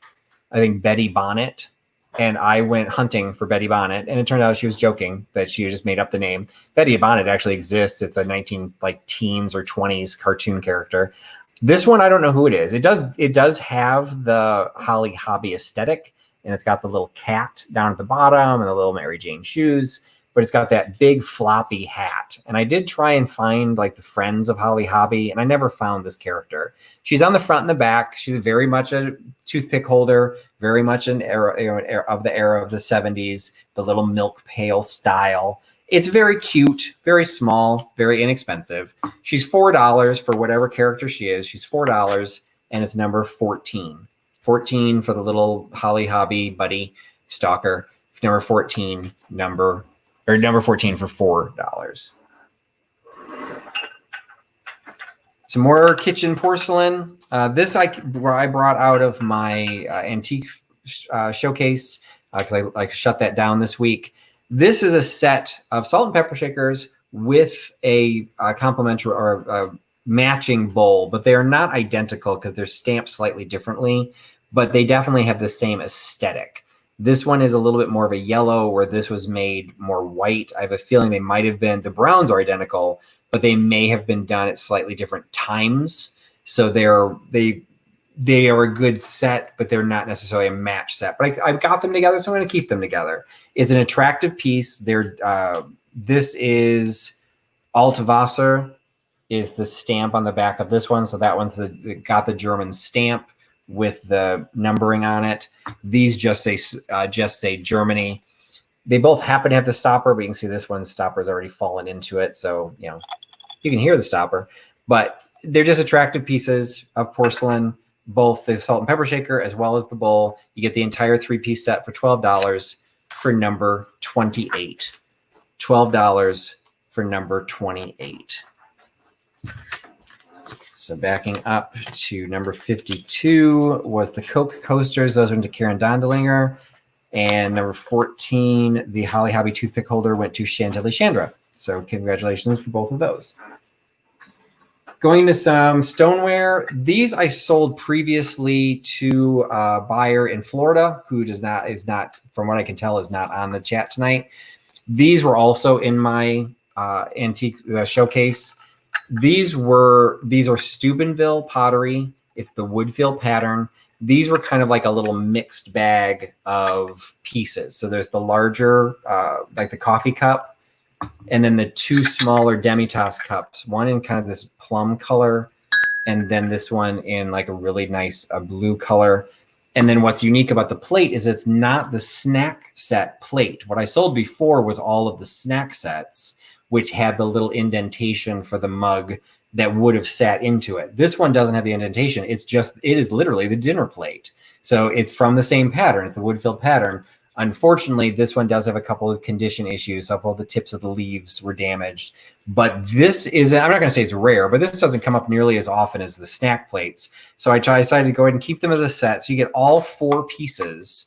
I think, Betty Bonnet. And I went hunting for Betty Bonnet, and it turned out she was joking, that she just made up the name. Betty Bonnet actually exists. It's a teens or 20s cartoon character. This one, I don't know who it is. It does have the Holly Hobbie aesthetic, and it's got the little cat down at the bottom and the little Mary Jane shoes, but it's got that big floppy hat. And I did try and find like the friends of Holly Hobbie, and I never found this character. She's on the front and the back. She's very much a toothpick holder, very much an era of the 70s, the little milk pail style. It's very cute, very small, very inexpensive. She's $4 for whatever character she is. She's $4, and it's number 14. 14 for the little Holly Hobbie buddy stalker. Number 14, number 14 for $4. Some more kitchen porcelain. This I brought out of my antique showcase because I shut that down this week. This is a set of salt and pepper shakers with a complementary or a matching bowl, but they are not identical because they're stamped slightly differently, but they definitely have the same aesthetic. This one is a little bit more of a yellow, where this was made more white. I have a feeling they might have been, the browns are identical, but they may have been done at slightly different times. So they are a good set, but they're not necessarily a match set. But I've got them together, so I'm going to keep them together. It's an attractive piece. This is Altwasser is the stamp on the back of this one. So that one's got the German stamp with the numbering on it. These just say Germany. They both happen to have the stopper, but you can see this one's stopper has already fallen into it. So, you can hear the stopper, but they're just attractive pieces of porcelain, both the salt and pepper shaker as well as the bowl. You get the entire 3-piece set for $12 for number 28. $12 for number 28. So backing up to number 52 was the Coke Coasters. Those went to Karen Dondelinger. And number 14, the Holly Hobbie toothpick holder, went to Chantilly Chandra. So congratulations for both of those. Going to some stoneware. These I sold previously to a buyer in Florida who is not, from what I can tell, is not on the chat tonight. These were also in my antique showcase. These are Steubenville pottery. It's the Woodfield pattern. These were kind of like a little mixed bag of pieces. So there's the larger, like the coffee cup, and then the two smaller demi-tasse cups, one in kind of this plum color, and then this one in like a really nice blue color. And then what's unique about the plate is it's not the snack set plate. What I sold before was all of the snack sets, which had the little indentation for the mug that would have sat into it. This one doesn't have the indentation. It is literally the dinner plate. So it's from the same pattern. It's the Woodfield pattern. Unfortunately, this one does have a couple of condition issues. Some of the tips of the leaves were damaged. But this is, I'm not going to say it's rare, but this doesn't come up nearly as often as the snack plates. So I decided to go ahead and keep them as a set. So you get all 4 pieces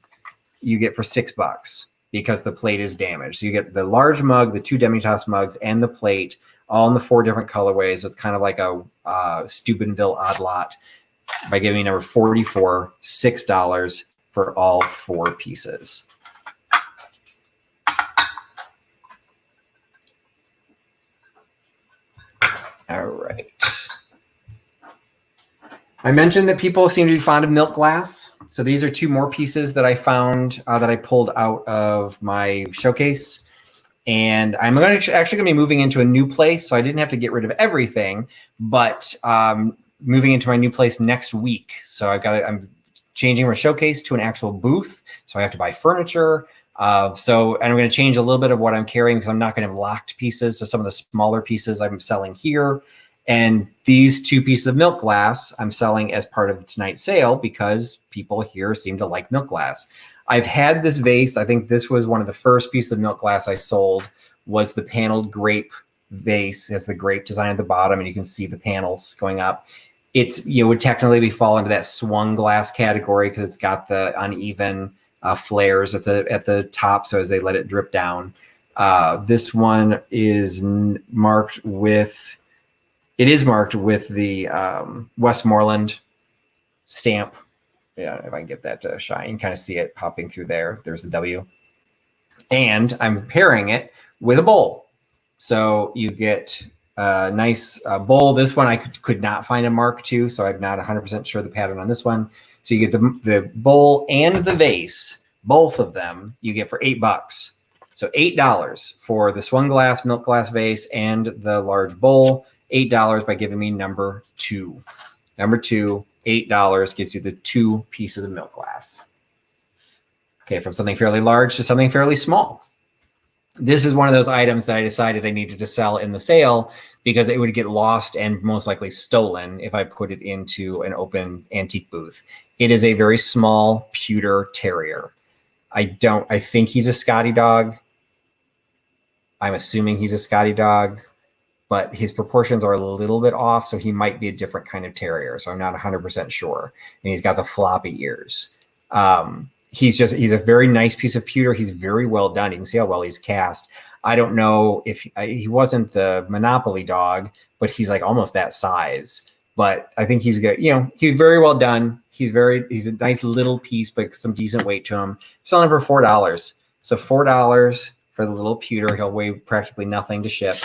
you get for $6 because the plate is damaged. So you get the large mug, the 2 demi-tasse mugs, and the plate, all in the 4 different colorways. So it's kind of like a Steubenville odd lot by giving number 44 $6 for all 4 pieces. All right. I mentioned that people seem to be fond of milk glass. So these are 2 more pieces that I found that I pulled out of my showcase. And I'm actually going to be moving into a new place. So I didn't have to get rid of everything, but moving into my new place next week. So I'm changing my showcase to an actual booth. So I have to buy furniture. And I'm going to change a little bit of what I'm carrying because I'm not going to have locked pieces. So some of the smaller pieces I'm selling here. And these 2 pieces of milk glass I'm selling as part of tonight's sale because people here seem to like milk glass. I've had this vase. I think this was one of the first pieces of milk glass I sold, was the paneled grape vase. It has the grape design at the bottom, and you can see the panels going up. It's, would technically be fall into that swung glass category because it's got the uneven flares at the top, so as they let it drip down. This one is marked with the Westmoreland stamp. Yeah, if I can get that to shine, you can kind of see it popping through there. There's the W. And I'm pairing it with a bowl. So you get a nice bowl. This one I could not find a mark to, so I'm not 100% sure the pattern on this one. So you get the bowl and the vase, both of them, you get for $8. So $8 for the swung glass, milk glass vase, and the large bowl. $8 by giving me number 2. Number 2, $8 gives you the 2 pieces of milk glass. Okay, from something fairly large to something fairly small. This is one of those items that I decided I needed to sell in the sale because it would get lost and most likely stolen if I put it into an open antique booth. It is a very small Pewter Terrier. I think he's a Scotty dog. I'm assuming he's a Scotty dog, but his proportions are a little bit off, so he might be a different kind of terrier. So I'm not 100% sure. And he's got the floppy ears. He's a very nice piece of pewter. He's very well done. You can see how well he's cast. I don't know if he wasn't the Monopoly dog, but he's like almost that size. But I think he's good. He's very well done. He's a nice little piece, but some decent weight to him. Selling for $4. So $4 for the little pewter. He'll weigh practically nothing to ship.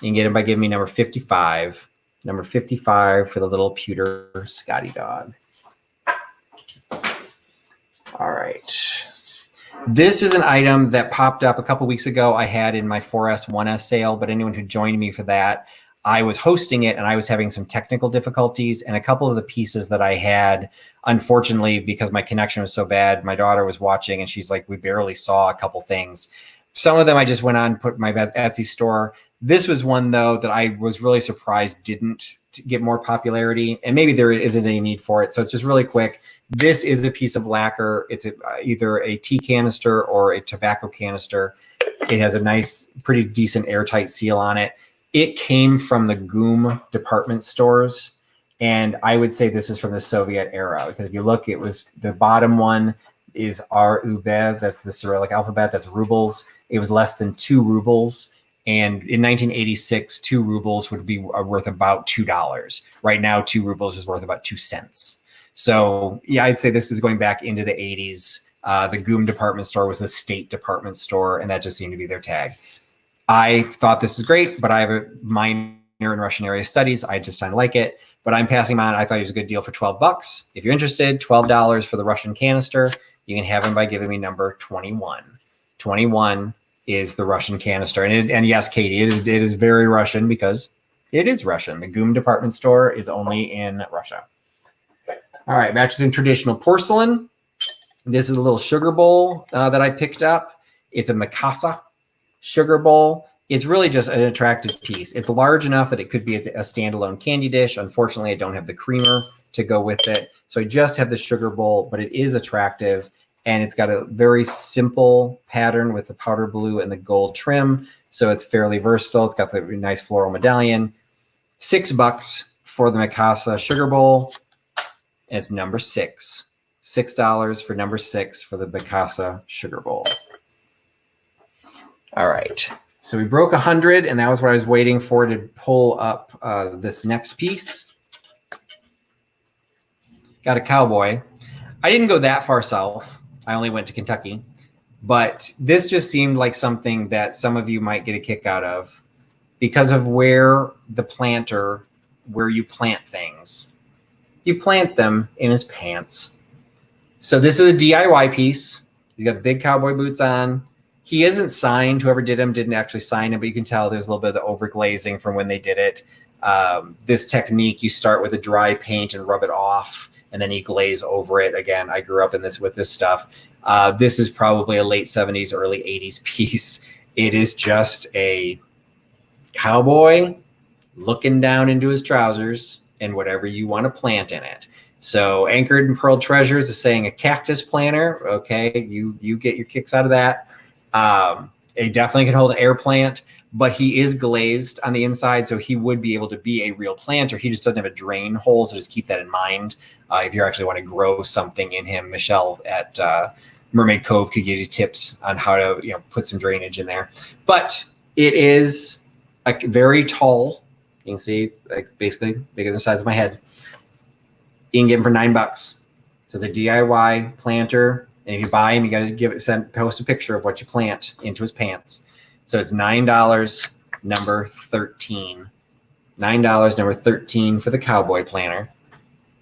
You can get him by giving me number 55. Number 55 for the little pewter Scotty dog. All right. This is an item that popped up a couple weeks ago. I had in my 4S, 1S sale, but anyone who joined me for that, I was hosting it and I was having some technical difficulties, and a couple of the pieces that I had, unfortunately, because my connection was so bad, my daughter was watching and she's like, we barely saw a couple things. Some of them I just went on, put in my Etsy store. This was one, though, that I was really surprised didn't get more popularity, and maybe there isn't any need for it. So it's just really quick. This is a piece of lacquer. It's either a tea canister or a tobacco canister. It has a nice, pretty decent airtight seal on it. It came from the GUM department stores, and I would say this is from the Soviet era, because if you look, it was the bottom one is RUB, that's the Cyrillic alphabet, that's rubles. It was less than 2 rubles. And in 1986, 2 rubles would be worth about $2. Right now, 2 rubles is worth about 2 cents. So yeah, I'd say this is going back into the 80s. The GUM department store was the state department store, and that just seemed to be their tag. I thought this was great, but I have a minor in Russian area studies. I just don't like it, but I'm passing him on. I thought he was a good deal for $12. If you're interested, $12 for the Russian canister. You can have him by giving me number 21. 21 is the Russian canister. And yes, Katie, it is very Russian because it is Russian. The GUM department store is only in Russia. All right, back to some traditional porcelain. This is a little sugar bowl that I picked up. It's a Mikasa sugar bowl. It's really just an attractive piece. It's large enough that it could be a standalone candy dish. Unfortunately, I don't have the creamer to go with it. So I just have the sugar bowl, but it is attractive. And it's got a very simple pattern with the powder blue and the gold trim. So it's fairly versatile. It's got the nice floral medallion. $6 for the Mikasa sugar bowl. It's number 6. $6 for number 6 for the Mikasa sugar bowl. All right. So we broke 100, and that was what I was waiting for to pull up this next piece. Got a cowboy. I didn't go that far south. I only went to Kentucky, but this just seemed like something that some of you might get a kick out of because of where you plant things. You plant them in his pants. So this is a DIY piece. He's got the big cowboy boots on. He isn't signed. Whoever did him didn't actually sign him, but you can tell there's a little bit of the overglazing from when they did it. This technique, you start with a dry paint and rub it off, and then you glaze over it. Again, I grew up with this stuff. This is probably a late 70s, early 80s piece. It is just a cowboy looking down into his trousers and whatever you want to plant in it. So Anchored and Pearl Treasures is saying a cactus planter. Okay, you get your kicks out of that. It definitely can hold an air plant, but he is glazed on the inside, so he would be able to be a real planter. He just doesn't have a drain hole, so just keep that in mind. If you actually want to grow something in him, Michelle at Mermaid Cove could give you tips on how to put some drainage in there. But it is a very tall. You can see, like, basically bigger than the size of my head. You can get him for $9. So it's a DIY planter. And if you buy him, you got to post a picture of what you plant into his pants. So it's $9, number 13. $9, number 13 for the cowboy planter.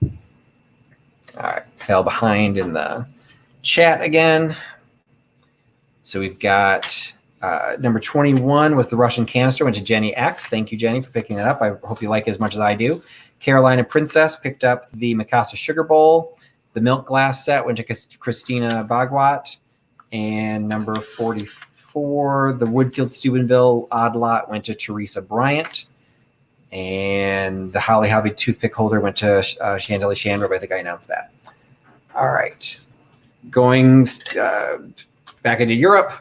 All right, fell behind in the chat again. So we've got number 21 was the Russian canister, went to Jenny X. Thank you, Jenny, for picking that up. I hope you like it as much as I do. Carolina Princess picked up the Mikasa Sugar Bowl. The milk glass set went to Christina Bagwat. And number 44, the Woodfield Steubenville Odd Lot went to Teresa Bryant. And the Holly Hobby toothpick holder went to Chandeli Shandro, but I think I announced that. All right. Going back into Europe.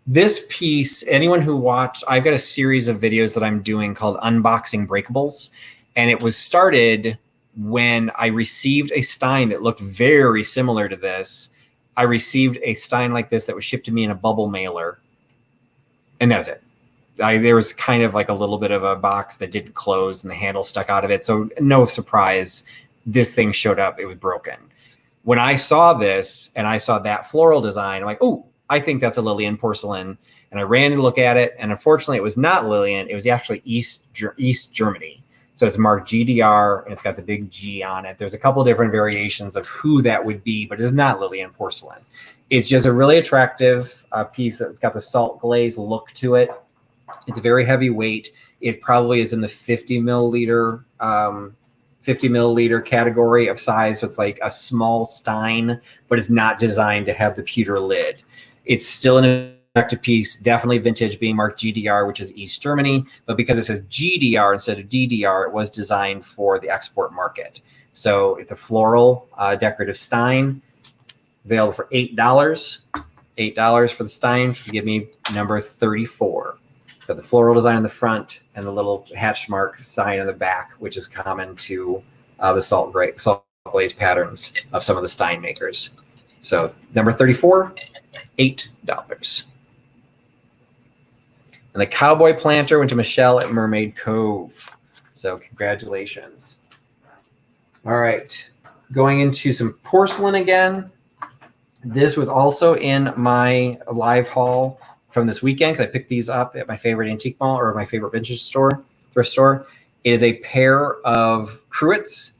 This piece, anyone who watched, I've got a series of videos that I'm doing called Unboxing Breakables. And it was started when I received a stein that looked very similar to this. I received a stein like this that was shipped to me in a bubble mailer. And that was it. There was kind of like a little bit of a box that didn't close and the handle stuck out of it. So no surprise, this thing showed up. It was broken. When I saw this and I saw that floral design, I'm like, oh, I think that's a Lillian porcelain. And I ran to look at it. And unfortunately, it was not Lillian. It was actually East Germany. So it's marked GDR, and it's got the big G on it. There's a couple different variations of who that would be, but it's not Lillian porcelain. It's just a really attractive piece that's got the salt glaze look to it. It's a very heavy weight. It probably is in the 50 milliliter category of size. So it's like a small stein, but it's not designed to have the pewter lid. It's still an attractive piece, definitely vintage, being marked GDR, which is East Germany. But because it says GDR instead of DDR, it was designed for the export market. So it's a floral decorative stein, available for $8. $8 for the stein. Give me number 34. Got the floral design on the front and the little hatch mark sign on the back, which is common to the salt glaze patterns of some of the stein makers. So number 34, $8. And the cowboy planter went to Michelle at Mermaid Cove. So congratulations. All right, going into some porcelain again. This was also in my live haul from this weekend because I picked these up at my favorite antique mall or my favorite vintage store, thrift store. It is a pair of cruets,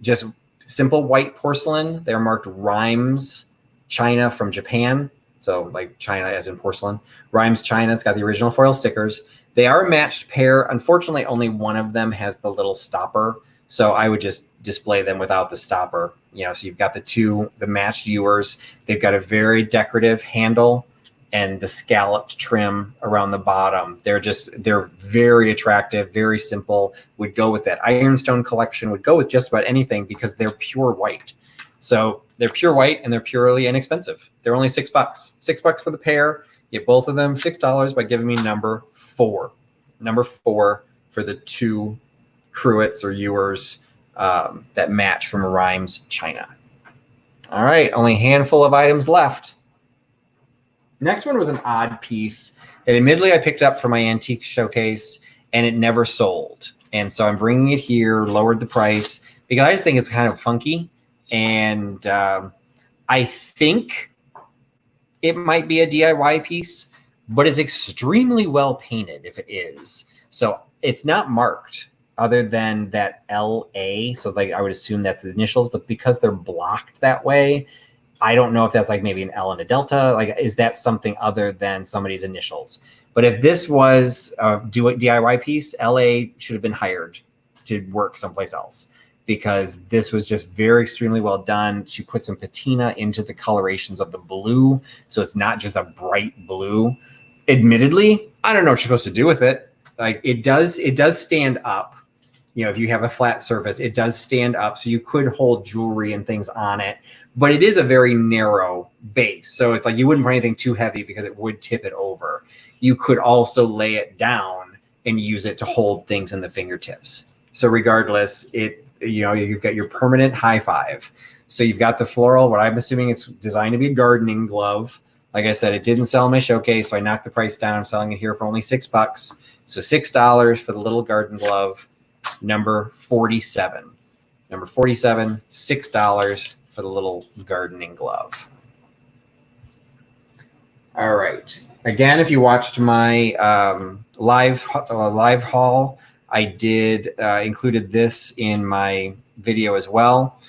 just simple white porcelain. They're marked Rhymes China from Japan. So like China as in porcelain. Rhymes China, it's got the original foil stickers. They are a matched pair. Unfortunately, only one of them has the little stopper. So I would just display them without the stopper. So you've got the matched ewers. They've got a very decorative handle and the scalloped trim around the bottom. They're very attractive, very simple, would go with that ironstone collection, would go with just about anything because they're pure white. So they're pure white and they're purely inexpensive. They're only $6. $6 for the pair. Get both of them $6 by giving me number 4. Number 4 for the two cruets or ewers that match from Rhymes China. All right, only a handful of items left. Next one was an odd piece that admittedly I picked up for my antique showcase and it never sold. And so I'm bringing it here, lowered the price because I just think it's kind of funky. And I think it might be a DIY piece, but it's extremely well painted if it is. So it's not marked other than that LA. So it's like, I would assume that's the initials, but because they're blocked that way, I don't know if that's like maybe an L and a delta. Like, is that something other than somebody's initials? But if this was a DIY piece, LA should have been hired to work someplace else, because this was just very extremely well done to put some patina into the colorations of the blue. So it's not just a bright blue. Admittedly, I don't know what you're supposed to do with it. like it does stand up. You know, if you have a flat surface, it does stand up, so you could hold jewelry and things on it, but it is a very narrow base. So it's like you wouldn't put anything too heavy because it would tip it over. You could also lay it down and use it to hold things in the fingertips. So regardless, you've got your permanent high five. So you've got the floral, what I'm assuming is designed to be a gardening glove. Like I said, it didn't sell in my showcase, so I knocked the price down. I'm selling it here for only $6. So $6 for the little garden glove. Number 47. Number 47, $6 for the little gardening glove. All right. Again, if you watched my live haul, I did included this in my video as well.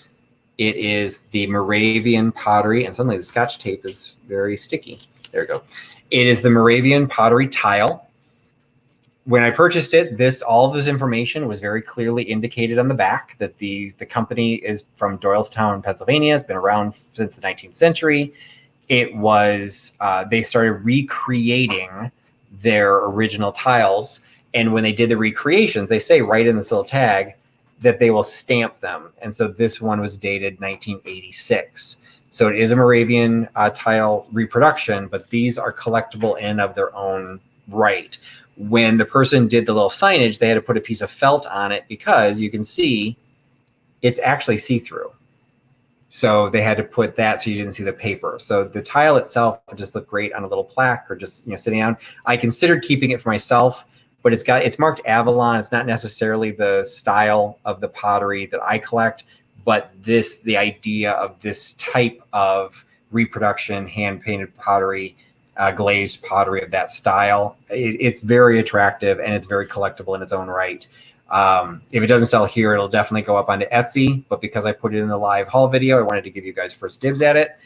It is the Moravian Pottery, and suddenly the Scotch tape is very sticky. There we go. It is the Moravian Pottery tile. When I purchased it, all of this information was very clearly indicated on the back that the company is from Doylestown, Pennsylvania. It's been around since the 19th century. It was they started recreating their original tiles, and when they did the recreations, they say right in this little tag that they will stamp them. And so this one was dated 1986. So it is a Moravian tile reproduction, but these are collectible in of their own right. When the person did the little signage, they had to put a piece of felt on it because you can see it's actually see-through. So they had to put that so you didn't see the paper. So the tile itself would just look great on a little plaque or just sitting down. I considered keeping it for myself, but it's marked Avalon. It's not necessarily the style of the pottery that I collect, but the idea of this type of reproduction, hand-painted pottery, glazed pottery of that style, it's very attractive and it's very collectible in its own right. If it doesn't sell here, it'll definitely go up onto Etsy, but because I put it in the live haul video, I wanted to give you guys first dibs at it.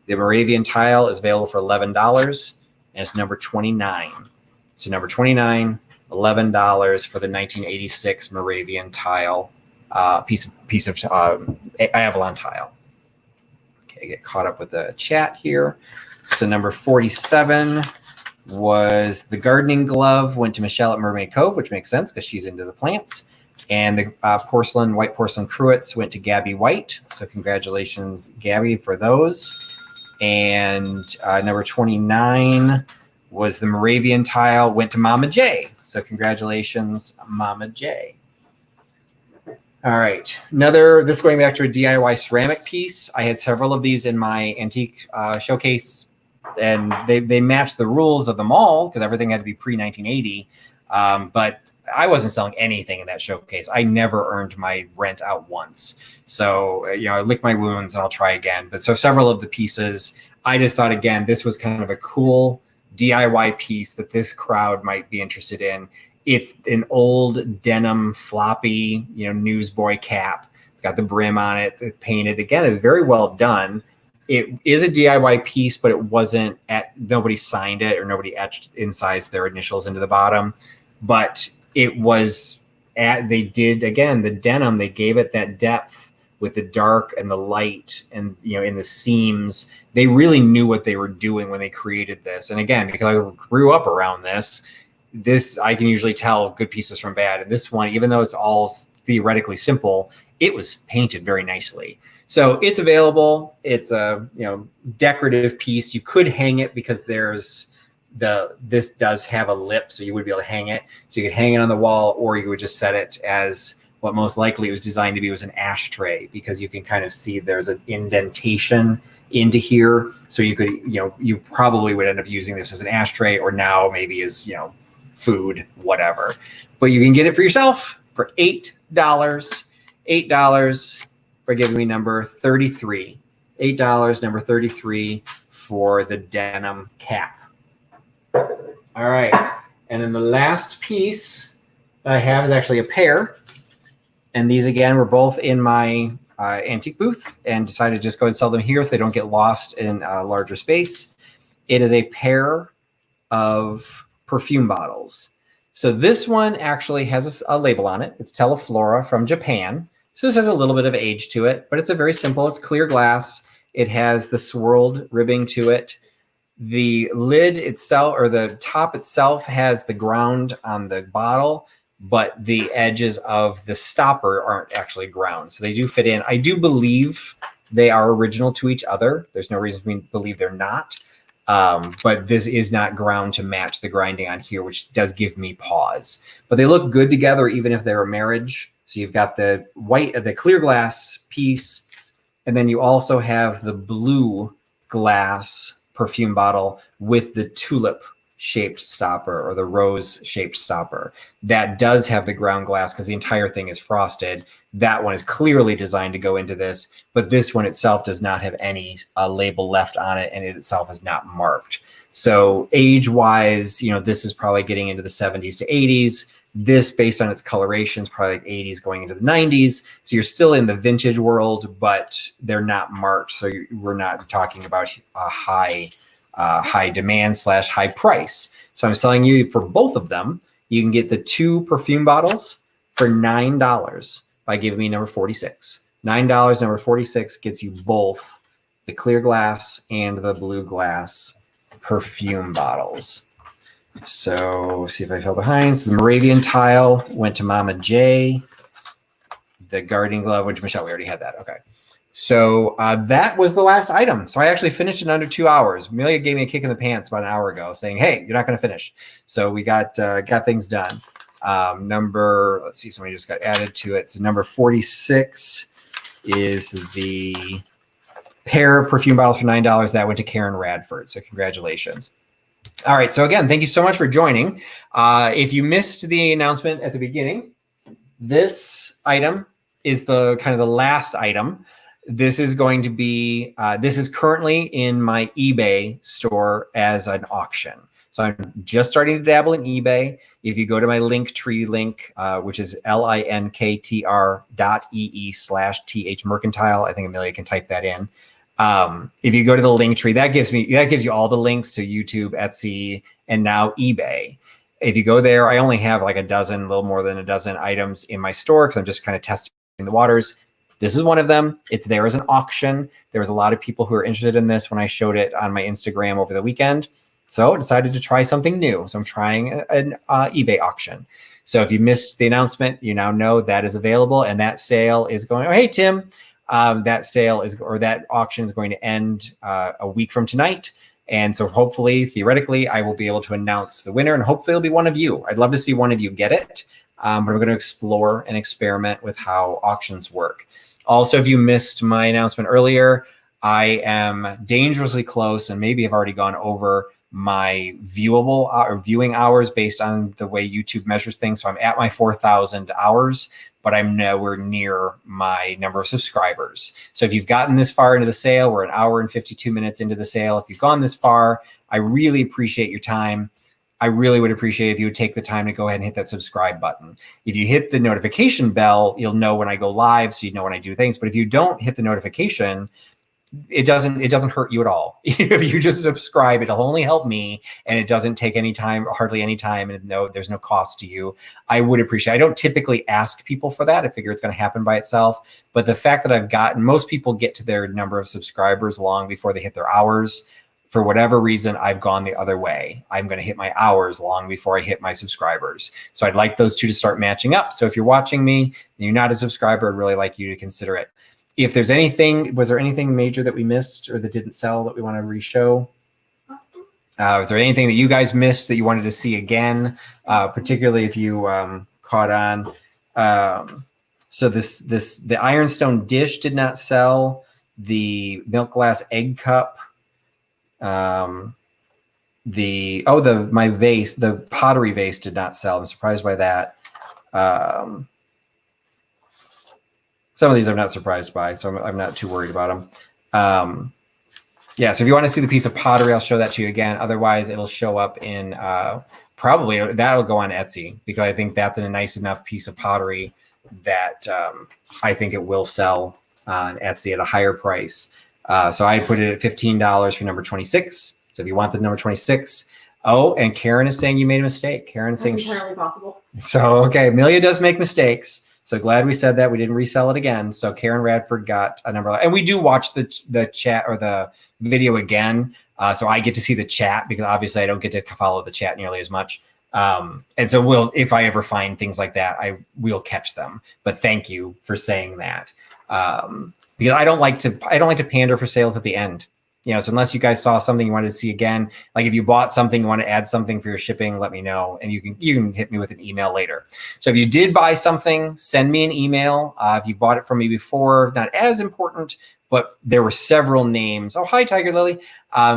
The Moravian tile is available for $11, and it's number 29. So number 29, $11 for the 1986 Moravian tile, piece of Avalon tile. Okay, get caught up with the chat here. So number 47 was the gardening glove, went to Michelle at Mermaid Cove, which makes sense because she's into the plants. And the white porcelain cruets went to Gabby White. So congratulations, Gabby, for those. And number 29 was the Moravian tile, went to Mama J. So congratulations, Mama J. All right, this going back to a DIY ceramic piece. I had several of these in my antique showcase, and they matched the rules of them all because everything had to be pre-1980. But I wasn't selling anything in that showcase. I never earned my rent out once. So, I lick my wounds and I'll try again. But so several of the pieces, I just thought, again, this was kind of a cool DIY piece that this crowd might be interested in. It's an old denim floppy, newsboy cap. It's got the brim on it. It's painted. Again, it's very well done. It is a DIY piece, but it wasn't nobody signed it or nobody etched incised their initials into the bottom. But it was they did, again, the denim, they gave it that depth with the dark and the light and, in the seams. They really knew what they were doing when they created this. And again, because I grew up around this, I can usually tell good pieces from bad. And this one, even though it's all theoretically simple, it was painted very nicely. So it's available. It's a decorative piece. You could hang it because this does have a lip, so you would be able to hang it. So you could hang it on the wall, or you would just set it as what most likely it was designed to be, was an ashtray, because you can kind of see there's an indentation into here. So you could, you probably would end up using this as an ashtray, or now maybe as, food, whatever. But you can get it for yourself for $8. $8 for giving me number 33. $8, number 33 for the denim cap. All right. And then the last piece that I have is actually a pair. And these, again, were both in my antique booth, and decided to just go and sell them here so they don't get lost in a larger space. It is a pair of perfume bottles. So this one actually has a label on it. It's Teleflora from Japan. So this has a little bit of age to it, but it's a very simple, it's clear glass. It has the swirled ribbing to it. The lid itself, or the top itself, has the ground on the bottle, but the edges of the stopper aren't actually ground. So they do fit in. I do believe they are original to each other. There's no reason for me to believe they're not. But this is not ground to match the grinding on here, which does give me pause. But they look good together, even if they're a marriage. So you've got the white, the clear glass piece, and then you also have the blue glass perfume bottle with the tulip shaped stopper, or the rose shaped stopper. That does have the ground glass because the entire thing is frosted. That one is clearly designed to go into this, but this one itself does not have any label left on it, and it itself is not marked. So age wise, this is probably getting into the 70s to 80s. This, based on its coloration, is probably like 80s going into the 90s. So you're still in the vintage world, but they're not marked. So we're not talking about a high demand / high price. So I'm selling you, for both of them, you can get the 2 perfume bottles for $9 by giving me number 46. $9, number 46 gets you both the clear glass and the blue glass perfume bottles. So see if I fell behind. So the Moravian tile went to Mama J. The gardening glove went to Michelle. We already had that. Okay. So that was the last item. So I actually finished in under 2 hours. Amelia gave me a kick in the pants about an hour ago saying, hey, you're not going to finish. So we got things done. Let's see, somebody just got added to it. So number 46 is the pair of perfume bottles for $9. That went to Karen Radford. So congratulations. All right. So again, thank you so much for joining. If you missed the announcement at the beginning, this item is the kind of the last item. This is going to be, this is currently in my eBay store as an auction. So I'm just starting to dabble in eBay. If you go to my Linktree link, which is linktr.ee/thmercantile, I think Amelia can type that in. If you go to the Linktree, that gives you all the links to YouTube, Etsy, and now eBay. If you go there, I only have like a little more than a dozen items in my store because I'm just kind of testing the waters. This is one of them. It's there as an auction. There was a lot of people who were interested in this when I showed it on my Instagram over the weekend. So I decided to try something new. So I'm trying an eBay auction. So if you missed the announcement, you now know that is available, and that sale is going. Oh, hey, Tim. That auction is going to end a week from tonight. And so hopefully, theoretically, I will be able to announce the winner, and hopefully it'll be one of you. I'd love to see one of you get it. But I'm going to explore and experiment with how auctions work. Also, if you missed my announcement earlier, I am dangerously close, and maybe I've already gone over my viewing hours based on the way YouTube measures things. So I'm at my 4,000 hours, but I'm nowhere near my number of subscribers. So if you've gotten this far into the sale, we're an hour and 52 minutes into the sale. If you've gone this far, I really appreciate your time. I really would appreciate if you would take the time to go ahead and hit that subscribe button. If you hit the notification bell, you'll know when I go live, so you know when I do things. But if you don't hit the notification, it doesn't hurt you at all. If you just subscribe, it'll only help me, and it doesn't take any time, hardly any time, and there's no cost to you. I would appreciate. I don't typically ask people for that. I figure it's going to happen by itself. But the fact that most people get to their number of subscribers long before they hit their hours. For whatever reason, I've gone the other way. I'm going to hit my hours long before I hit my subscribers. So I'd like those two to start matching up. So if you're watching me and you're not a subscriber, I'd really like you to consider it. If there's anything, was there anything major that we missed or that didn't sell that we want to re-show? Is there anything that you guys missed that you wanted to see again, particularly if you caught on? So the ironstone dish did not sell. The milk glass egg cup. My vase, the pottery vase did not sell. I'm surprised by that. Some of these I'm not surprised by, so I'm not too worried about them. So if you want to see the piece of pottery, I'll show that to you again. Otherwise, it'll show up in probably that'll go on Etsy, because I think that's a nice enough piece of pottery that I think it will sell on Etsy at a higher price. So I put it at $15 for number 26. So if you want the number 26, and Karen is saying you made a mistake. Karen is saying that's entirely possible. So okay, Amelia does make mistakes. So glad we said that. We didn't resell it again. So Karen Radford got a number, and we do watch the chat or the video again. So I get to see the chat because obviously I don't get to follow the chat nearly as much. And so if I ever find things like that, we'll catch them. But thank you for saying that. Because I don't like to pander for sales at the end. You know, so unless you guys saw something you wanted to see again, like if you bought something, you want to add something for your shipping, let me know, and you can hit me with an email later. So if you did buy something, send me an email. If you bought it from me before, not as important, but there were several names. Oh, hi, Tiger Lily.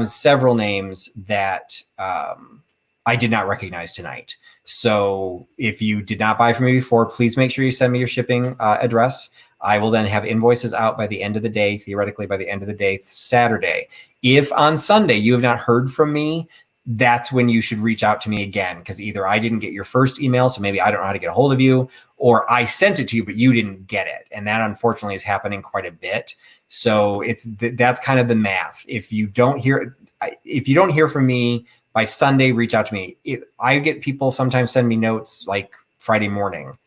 Several names that I did not recognize tonight. So if you did not buy from me before, please make sure you send me your shipping address. I will then have invoices out by the end of the day, theoretically by the end of the day, Saturday. If on Sunday you have not heard from me, that's when you should reach out to me again, because either I didn't get your first email, so maybe I don't know how to get a hold of you, or I sent it to you, but you didn't get it. And that unfortunately is happening quite a bit. So that's kind of the math. If you don't hear from me by Sunday, reach out to me. I get people sometimes send me notes like Friday morning.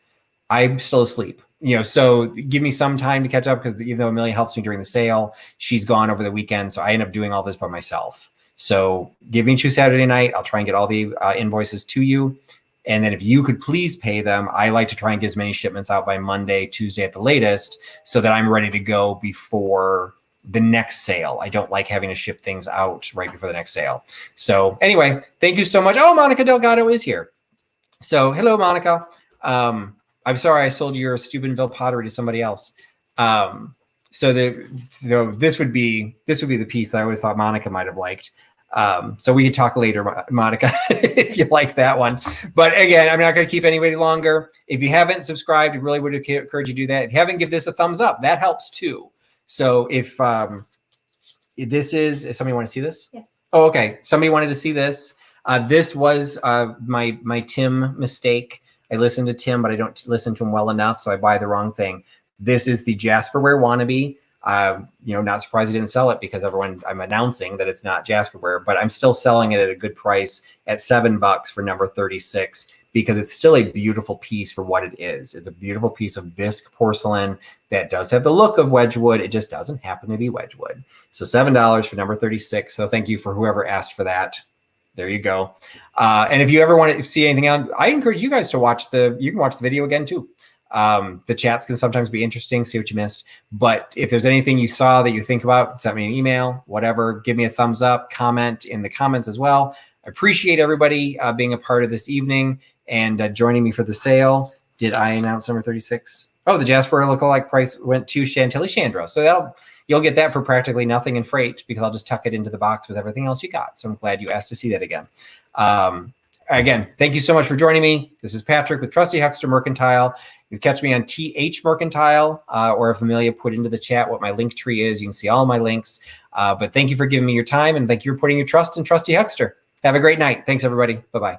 I'm still asleep. You know, so give me some time to catch up, because even though Amelia helps me during the sale, she's gone over the weekend. So I end up doing all this by myself. So give me to Saturday night. I'll try and get all the invoices to you. And then if you could please pay them, I like to try and get as many shipments out by Monday, Tuesday at the latest, so that I'm ready to go before the next sale. I don't like having to ship things out right before the next sale. So anyway, thank you so much. Oh, Monica Delgado is here. So hello, Monica. I'm sorry I sold your Steubenville pottery to somebody else. So this would be the piece that I always thought Monica might have liked. So we can talk later, Monica, if you like that one. But again, I'm not going to keep anybody longer. If you haven't subscribed, I really would encourage you to do that. If you haven't, give this a thumbs up. That helps too. So if somebody want to see this? Yes. Oh, okay. Somebody wanted to see this. This was my Tim mistake. I listen to Tim, but I don't listen to him well enough, so I buy the wrong thing. This is the Jasperware wannabe. Not surprised I didn't sell it, because I'm announcing that it's not Jasperware, but I'm still selling it at a good price at $7 for number 36, because it's still a beautiful piece for what it is. It's a beautiful piece of bisque porcelain that does have the look of Wedgwood. It just doesn't happen to be Wedgwood. So $7 for number 36. So thank you for whoever asked for that. There you go. And if you ever want to see anything else, I encourage you guys to you can watch the video again too. The chats can sometimes be interesting, see what you missed. But if there's anything you saw that you think about, send me an email, whatever, give me a thumbs up, comment in the comments as well. I appreciate everybody being a part of this evening and joining me for the sale. Did I announce number 36? Oh, the Jasper lookalike price went to Chantilly Chandra. So you'll get that for practically nothing in freight, because I'll just tuck it into the box with everything else you got. So I'm glad you asked to see that again. Again, thank you so much for joining me. This is Patrick with Trusty Huckster Mercantile. You can catch me on TH Mercantile, or if Amelia put into the chat what my link tree is, you can see all my links. But thank you for giving me your time, and thank you for putting your trust in Trusty Huckster. Have a great night. Thanks, everybody. Bye-bye.